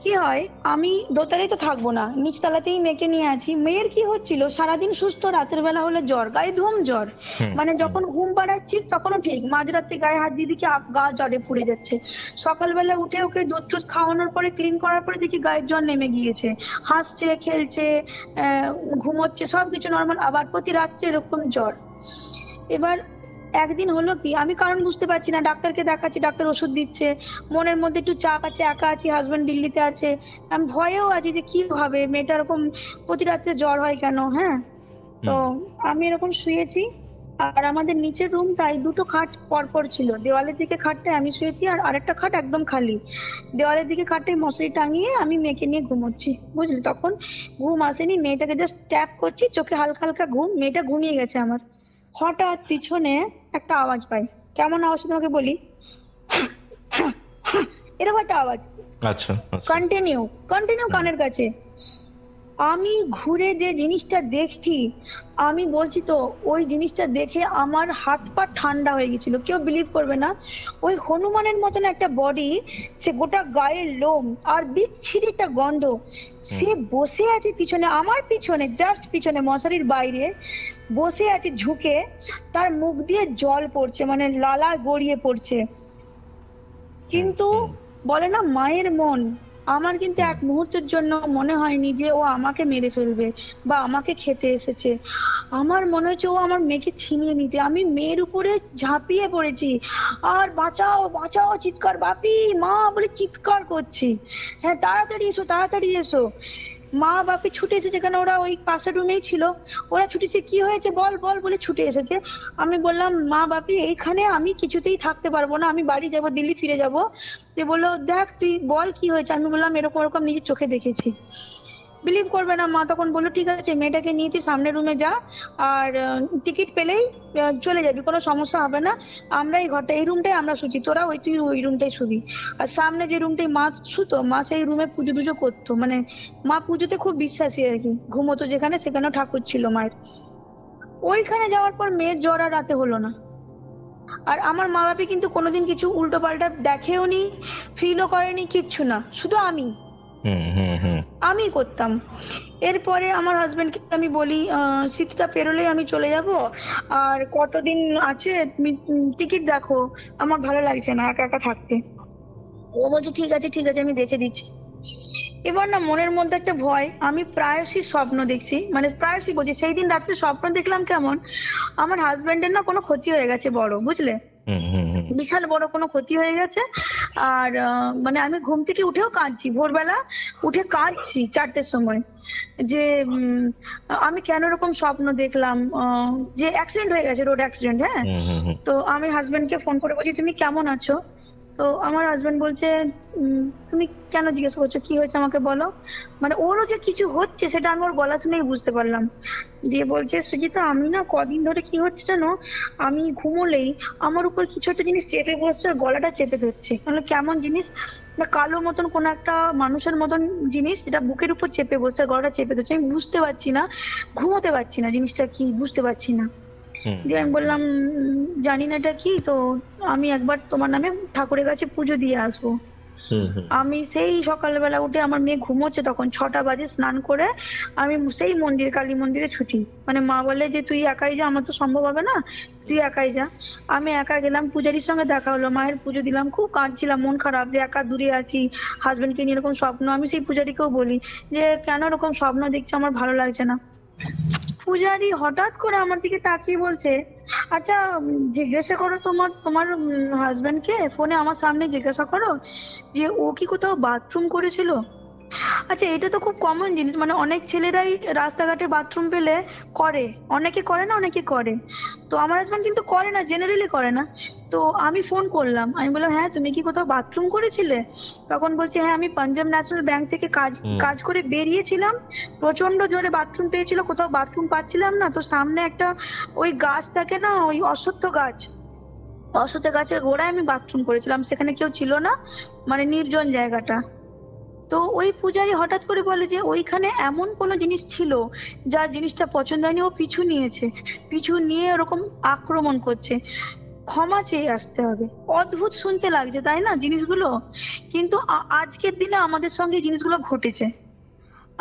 কি হয়, আমি দোতলায় তো থাকবো না, নিচতলাতেই মেয়েকে নিয়ে আছি। মেয়ের কি হচ্ছিল, সারাদিন সুস্থ, রাতের বেলা হলে জ্বর, গায়ে ধুম জ্বর, মানে যখন ঘুম পাড়াচ্ছি তখনও ঠিক, মাঝরাতে গায়ে হাত দিয়ে দেখি গা জ্বরে পুড়ে যাচ্ছে। সকালবেলা উঠে ওকে দুধ টুধ খাওয়ানোর পরে, ক্লিন করার পরে দেখি গায়ের জ্বর নেমে গিয়েছে, হাসছে, খেলছে, ঘুমোচ্ছে, সবকিছু নর্মাল। আবার প্রতি রাত্রে এরকম জ্বর। এবার একদিন হলো কি, আমি কারণ বুঝতে পারছি না, ডাক্তারকে দেখাচ্ছি, ডাক্তার ওষুধ দিচ্ছে, মনের মধ্যে একটু চাপ আছে, একা আছি, হাজবেন্ড দিল্লিতে আছে, আমি ভয়েও আছি যে কি হবে, মেয়েটা এরকম প্রতি রাত্রে জ্বর হয় কেন। হ্যাঁ, তো আমি এরকম শুয়েছি, আর আমাদের নিচের রুমটায় 2টো খাট পরপর ছিল, দেওয়ালের দিকে খাটটায় আমি শুয়েছি, আর আরেকটা খাট একদম খালি, দেওয়ালের দিকে খাটটায় মশারি টাঙিয়ে আমি মেয়েকে নিয়ে ঘুমোচ্ছি, বুঝলি। তখন ঘুম আসেনি, মেয়েটাকে জাস্ট ট্যাপ করছি, চোখে হালকা হালকা ঘুম, মেয়েটা ঘুমিয়ে গেছে আমার। হঠাৎ পিছনে একটা আওয়াজ পাই, কেমন আওয়াজ তোমাকে বলি, এরকম একটা আওয়াজ, আচ্ছা কন্টিনিউ কানের কাছে। আমি ঘুরে যে জিনিসটা দেখছি, আমি বলছি তো, ওই জিনিসটা দেখে আমার হাত পা ঠান্ডা হয়ে গেছিল, কেউ বিলিভ করবে না। ওই হনুমানের মতন একটা বডি, সে গোটা গায়ের লোম আর বিচ্ছিরি একটা গন্ধ, সে বসে আছে পিছনে, আমার পিছনে, জাস্ট পিছনে, মশারির বাইরে বসে আছে ঝুঁকে, তার মুখ দিয়ে জল পড়ছে, মানে লালা গড়িয়ে পড়ছে। কিন্তু বলে না মায়ের মন, আমার কিন্তু এক মুহূর্তের জন্য মনে হয়নি যে ও আমাকে মেরে ফেলবে বা আমাকে খেতে এসেছে। আমার মনে হচ্ছে ও আমার মেয়েকে ছিনিয়ে নিতে। আমি মেয়ের উপরে ঝাঁপিয়ে পড়েছি, আর বাঁচাও বাঁচাও চিৎকার, বাপি মা বলে চিৎকার করছি, হ্যাঁ তাড়াতাড়ি এসো তাড়াতাড়ি এসো। মা বাপি ছুটে এসেছে, কেন ওরা ওই পাশের রুমেই ছিল, ওরা ছুটেছে, কি হয়েছে বল বল বলে ছুটে এসেছে। আমি বললাম মা বাপি এইখানে আমি কিছুতেই থাকতে পারবো না, আমি বাড়ি যাব, দিল্লি ফিরে যাব। তো বললো দেখ তুই বল কি হয়েছে। আমি বললাম এরকম এরকম নিজের চোখে দেখেছি। বিলিভ করবে না, মা তখন বললো ঠিক আছে মেয়েটাকে নিয়ে তুই সামনের রুমে যা, আর টিকিট পেলেই চলে যাবি, কোনো সমস্যা হবে না, আমরা এই ঘরটা, এই রুমটাই আমরা শুছি, তোরা তুই ওই রুমটাই শুবি। আর সামনে যে রুমটাই মা শুতো, মা সেই রুমে পুজো টুজো করতো, মানে মা পুজোতে খুব বিশ্বাসী আর কি, ঘুমোতো যেখানে, সেখানেও ঠাকুর ছিল মায়ের। ওইখানে যাওয়ার পর মেয়ের জ্বর আর রাতে হলো না। আর আমার মা বাপি কিন্তু কোনোদিন কিছু উল্টো পাল্টা দেখেও নি, ফিলও করেনি, কিচ্ছু না, শুধু আমি হুম হুম হুম আমি করতাম। এরপরে আমার হাজবেন্ডকে আমি বলি শীতটা পেরোলেই আমি চলে যাব, আর কতদিন আছে তুমি টিকিট দেখো, আমার ভালো লাগছে না একা একা থাকতে। ও বলছে ঠিক আছে ঠিক আছে, আমি দেখে দিচ্ছি। এবার না মনের মধ্যে একটা ভয়, আমি প্রায়শই স্বপ্ন দেখছি, মানে প্রায়শই বলছি, সেই দিন রাত্রে স্বপ্ন দেখলাম কেমন, আমার হাজবেন্ডের না কোনো ক্ষতি হয়ে গেছে বড়, বুঝলে, হুম হুম হুম বিশাল বড় কোনো ক্ষতি হয়ে গেছে। আর মানে আমি ঘুম থেকে উঠেও কাঁদছি, ভোরবেলা উঠে কাঁদছি 4টের সময়, যে আমি কেন এরকম স্বপ্ন দেখলাম, যে অ্যাক্সিডেন্ট হয়ে গেছে, রোড অ্যাক্সিডেন্ট, হ্যাঁ। হুম হুম হুম তো আমি হাজবেন্ডকে ফোন করে বলছি তুমি কেমন আছো? তো আমার হাজবেন্ড বলছে তুমি কেন জিজ্ঞেস করছো, কি হয়েছে আমাকে বলো। মানে ওরও যে কিছু হচ্ছে সেটা আমি ওর গলা শুনেই বুঝতে পারলাম। দিয়ে বলছে সৃজিতা, আমি না কদিন ধরে কি হচ্ছে জানো, আমি ঘুমোলেই আমার উপর কিছু একটা জিনিস চেপে বসছে আর গলাটা চেপে ধরছে। মানে কেমন জিনিস, না কালো মতন কোন একটা মানুষের মতন জিনিস, যেটা বুকের উপর চেপে বসছে, গলাটা চেপে ধরছে, আমি বুঝতে পারছি না, ঘুমোতে পারছি না, জিনিসটা কি বুঝতে পারছি না। হুম দিয়ে আমি বললাম জানি না এটা কি, তো আমি একবার তোমার নামে ঠাকুরের কাছে পুজো দিয়ে আসবো। হুম হুম আমি সেই সকালবেলা উঠে, আমার মেয়ে ঘুমোচ্ছে তখন, 6টা বাজে, স্নান করে আমি সেই মন্দির, কালী মন্দিরে ছুটি। মানে মা বলে যে তুই একাই যা, আমার তো সম্ভব হবে না, তুই একাই যা। আমি একা গেলাম, পূজারীর সঙ্গে দেখা হলো, মায়ের পুজো দিলাম, খুব কাঁদছিলাম, মন খারাপ যে একা দূরে আছি, হাজবেন্ডকে নিয়ে এরকম স্বপ্ন। আমি সেই পূজারীকেও বলি যে কেন এরকম স্বপ্ন দেখছি, আমার ভালো লাগছে না। পূজারি হঠাৎ করে আমার দিকে তাকিয়ে বলছে, আচ্ছা জিজ্ঞাসা করো তোমার তোমার হাজবেন্ডকে, ফোনে আমার সামনে জিজ্ঞাসা করো যে ও কি কোথাও বাথরুম করেছিল। আচ্ছা এটা তো খুব কমন জিনিস, মানে অনেক ছেলেরাই রাস্তাঘাটে বাথরুম পেলে করে, অনেকে করে না, অনেকে করে। তো আমার হাজবেন্ড কিন্তু করে না, জেনারেলি করে না। তো আমি ফোন করলাম, আমি বললাম হ্যাঁ তুমি কি কোথাও বাথরুম করেছিলে? তখন বলছে হ্যাঁ আমি পাঞ্জাব ন্যাশনাল ব্যাংক থেকে কাজ হুম। কাজ করে বেরিয়েছিলাম, প্রচন্ড জোরে বাথরুম পেয়েছিল, কোথাও বাথরুম পাচ্ছিলাম না, তো সামনে একটা ওই গাছ থাকে না, ওই অশ্বত্থ গাছ, অশ্বত্থ গাছের গোড়ায় আমি বাথরুম করেছিলাম, সেখানে কেউ ছিল না, মানে নির্জন জায়গাটা। তো ওই পূজারি হঠাৎ করে বলে যে ওইখানে এমন কোনো জিনিস ছিল যার জিনিসটা পছন্দ হয়নি, ও পিছু নিয়েছে, পিছু নিয়ে ওরকম আক্রমণ করছে, ক্ষমা চেয়ে আসতে হবে। অদ্ভুত শুনতে লাগছে তাই না জিনিসগুলো, কিন্তু আজকের দিনে আমাদের সঙ্গে এই জিনিসগুলো ঘটেছে।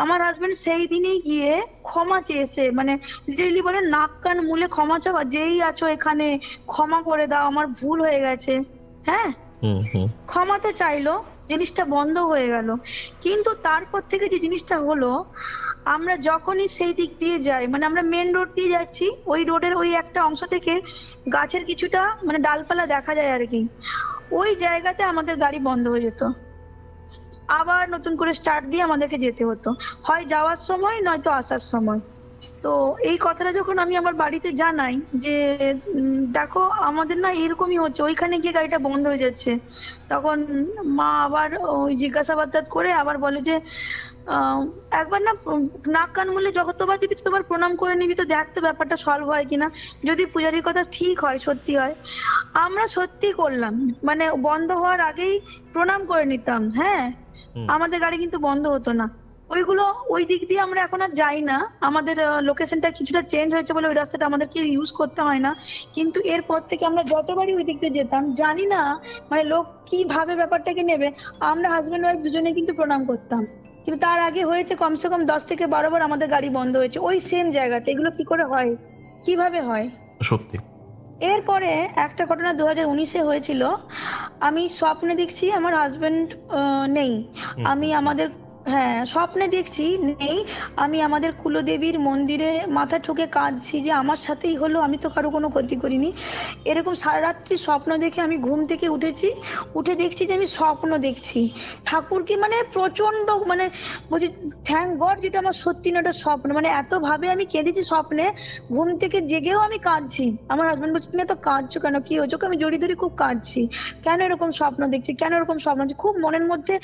আমার হাজবেন্ড সেই দিনেই গিয়ে ক্ষমা চেয়েছে, মানে লিটারেলি বলে নাক কান মুলে ক্ষমা চাও, যেই আছো এখানে ক্ষমা করে দাও, আমার ভুল হয়ে গেছে, হ্যাঁ। হুম হুম ক্ষমা তো চাইলো, জিনিসটা বন্ধ হয়ে গেল। কিন্তু তারপর থেকে যে জিনিসটা হলো, আমরা যখনই সেই দিক দিয়ে যাই, মানে আমরা মেন রোড দিয়ে যাচ্ছি, ওই রোডের ওই একটা অংশ থেকে গাছের কিছুটা মানে ডালপালা দেখা যায় আর কি, ওই জায়গাতে আমাদের গাড়ি বন্ধ হয়ে যেত, আবার নতুন করে স্টার্ট দিয়ে আমাদেরকে যেতে হতো, হয় যাওয়ার সময় নয়তো আসার সময়। তো এই কথাটা যখন আমি আমার বাড়িতে জানাই যে দেখো আমাদের না এরকমই হচ্ছে, ওইখানে গিয়ে গাড়িটা বন্ধ হয়ে যাচ্ছে, তখন মা আবার ওই জিজ্ঞাসাবাদ করে আবার বলে যে একবার না নাক কান মুলে যতবার দিবি ততবার প্রণাম করে নিবি, তো দেখ তো ব্যাপারটা সলভ হয় কিনা, যদি পূজারির কথা ঠিক হয়, সত্যি হয়। আমরা সত্যি করলাম, মানে বন্ধ হওয়ার আগেই প্রণাম করে নিতাম, হ্যাঁ, হুম। আমাদের গাড়ি কিন্তু বন্ধ হতো না। ওইগুলো ওই দিক দিয়ে আমরা এখন আর যাই না, আমাদের লোকেশনটা কিছুটা চেঞ্জ হয়েছে বলে ওই রাস্তাটা আমাদেরকে ইউজ করতে হয় না। কিন্তু এরপর থেকে আমরা যতবারই ওই দিক দিয়ে যেতাম, জানি না মানে লোক কিভাবে ব্যাপারটাকে নেবে, আমরা হাজবেন্ড ওয়াইফ দুজনে কিন্তু প্রণাম করতাম। কিন্তু তার আগে হয়েছে কমসে কম 10 থেকে 12 বার আমাদের গাড়ি বন্ধ হয়েছে ওই সেম জায়গাতে। এগুলো কি করে হয়, কিভাবে হয়? সত্যি। এরপরে একটা ঘটনা 2019-এ হয়েছিল, আমি স্বপ্নে দেখছি আমার হাজবেন্ড নেই, হুম, আমি আমাদের, হ্যাঁ স্বপ্নে দেখছি নেই, আমি আমাদের কুলদেবীর মন্দিরে মাথা ঠুকে কাঁদছি যে আমার সাথেই হলো, আমি তো কারো কোনো ক্ষতি করিনি। এরকম সারা রাত্রি স্বপ্ন দেখে আমি ঘুম থেকে উঠেছি, উঠে দেখছি যে আমি স্বপ্ন দেখছি ঠাকুরকে, মানে প্রচন্ড, মানে বলছি থ্যাংক গড যেটা আমার সত্যি না, এটা স্বপ্ন, মানে এত ভাবে আমি কেঁদেছি স্বপ্নে, ঘুম থেকে জেগেও আমি কাঁদছি। আমার হাজবেন্ড বলছে তুমি এত কাঁদছো কেন, কি হয়েছে? ওকে আমি জড়িয়ে ধরে খুব কাঁদছি, কেন এরকম স্বপ্ন দেখছি, কেন এরকম স্বপ্ন দেখছি, খুব মনের মধ্যে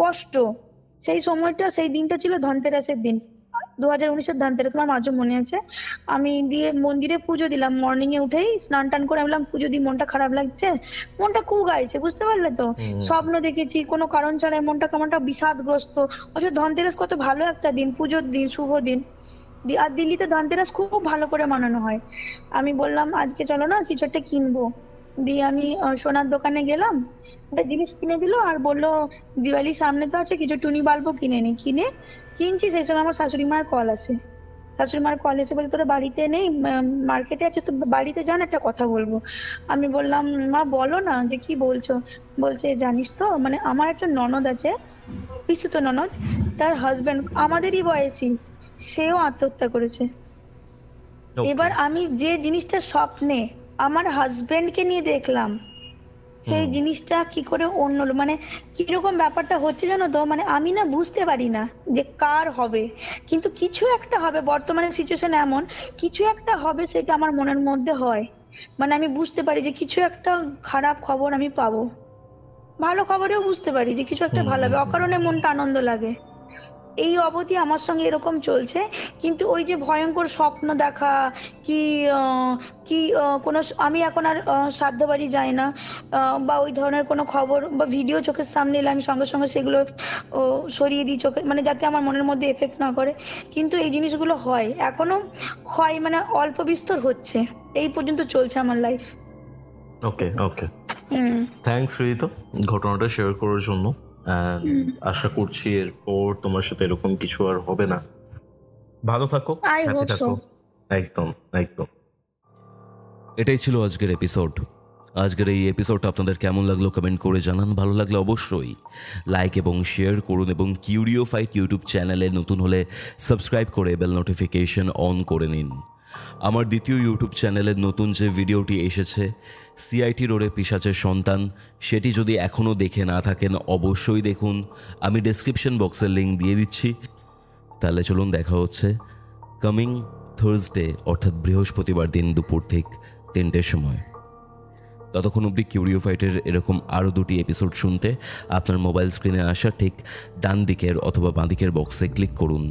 কষ্ট। সেই সময়টা, সেই দিনটা ছিল ধনতেরাসের দিন, 2019-এর ধনতেরাস, আমার আজও মনে আছে। আমি দিয়ে মন্দিরে পুজো দিলাম, মর্নিং এ উঠেই স্নান টান করে আমি বললাম পুজো দিই, মনটা খারাপ লাগছে, মনটা খুব গাইছে, বুঝতে পারলে তো, হুম। স্বপ্ন দেখেছি কোনো কারণ ছাড়াই, মনটা কেমনটা বিষাদগ্রস্ত। অথচ ধনতেরাস কত ভালো একটা দিন, পুজোর দিন, শুভ দিন। আর দিল্লিতে ধনতেরাস খুব ভালো করে মানানো হয়। আমি বললাম আজকে চলো না কিছু একটা কিনবো, দিয়ে আমি সোনার দোকানে গেলাম, একটা জিনিস কিনে দিল আর বললো দিওয়ালি সামনে তো আছে, কিছু টুনি বাল্বও কিনছি। সেই সময় আমার শাশুড়ি মার কল আসে। শাশুড়ি মার কল এসে বলছে তোরা বাড়িতে নেই, মার্কেটে আছে, তো বাড়িতে যান, একটা কথা বলবো। আমি বললাম মা বলো না, যে কি বলছো? বলছে জানিস তো, মানে আমার একটা ননদ আছে, পিসতুতো ননদ, তার হাজবেন্ড আমাদেরই বয়সী, সেও আত্মহত্যা করেছে। এবার আমি যে জিনিসটা স্বপ্নে আমার হাজবেন্ডকে নিয়ে দেখলাম, সেই জিনিসটা কি করে অন্য মানে কিরকম ব্যাপারটা হচ্ছে জানো তো, মানে আমি না বুঝতে পারি না যে কার হবে, কিন্তু কিছু একটা হবে। বর্তমানে সিচুয়েশন এমন, কিছু একটা হবে, সেটা আমার মনের মধ্যে হয়। মানে আমি বুঝতে পারি যে কিছু একটা খারাপ খবর আমি পাবো, ভালো খবরেও বুঝতে পারি যে কিছু একটা ভালো হবে, অকারণে মনটা আনন্দ লাগে। এই অবধি আমার সঙ্গে এরকম চলছে। কিন্তু ওই যে ভয়ঙ্কর স্বপ্ন দেখা, কি কোনো আমি এখন আর শ্রাদ্ধ বাড়ি যাই না, বা ওই ধরনের কোনো খবর বা ভিডিও চোখের সামনে এলে আমি সঙ্গে সঙ্গে সেগুলো সরিয়ে দিই চোখে, মানে যাতে আমার মনের মধ্যে এফেক্ট না করে। কিন্তু এই জিনিসগুলো হয়, এখনো হয়, মানে অল্প বিস্তর হচ্ছে। এই পর্যন্ত চলছে আমার লাইফ। ওকে ওকে, থ্যাঙ্কস রিতো ঘটনাটা শেয়ার করার জন্য। আশা করছি এরপর তোমার সাথে এরকম কিছু আর হবে না। ভালো থাকো, I হ্যাপি hope so. থাকো। একদম একদম। এটাই ছিল আজকের এপিসোড। আজকের এই এপিসোডটা আপনাদের কেমন লাগলো কমেন্ট করে জানান। ভালো লাগলে অবশ্যই লাইক এবং শেয়ার করুন, এবং কিউরিও ফাইট ইউটিউব চ্যানেলে নতুন হলে সাবস্ক্রাইব করে বেল নোটিফিকেশন অন করে নিন। আমার দ্বিতীয় ইউটিউব চ্যানেলের নতুন যে ভিডিওটি এসেছে, সিআইটি রোডে পিশাচের সন্তান, সেটি যদি এখনও দেখে না থাকেন অবশ্যই দেখুন। আমি ডেসক্রিপশন বক্সের লিঙ্ক দিয়ে দিচ্ছি। তাহলে চলুন, দেখা হচ্ছে কামিং থার্সডে, অর্থাৎ বৃহস্পতিবার দিন দুপুর ঠিক 3টের সময়। ততক্ষণ অবধি কিউরিও ফাইটের এরকম আরও 2টি এপিসোড শুনতে আপনার মোবাইল স্ক্রিনে আসা ঠিক ডান দিকের অথবা বাঁ দিকের বক্সে ক্লিক করুন।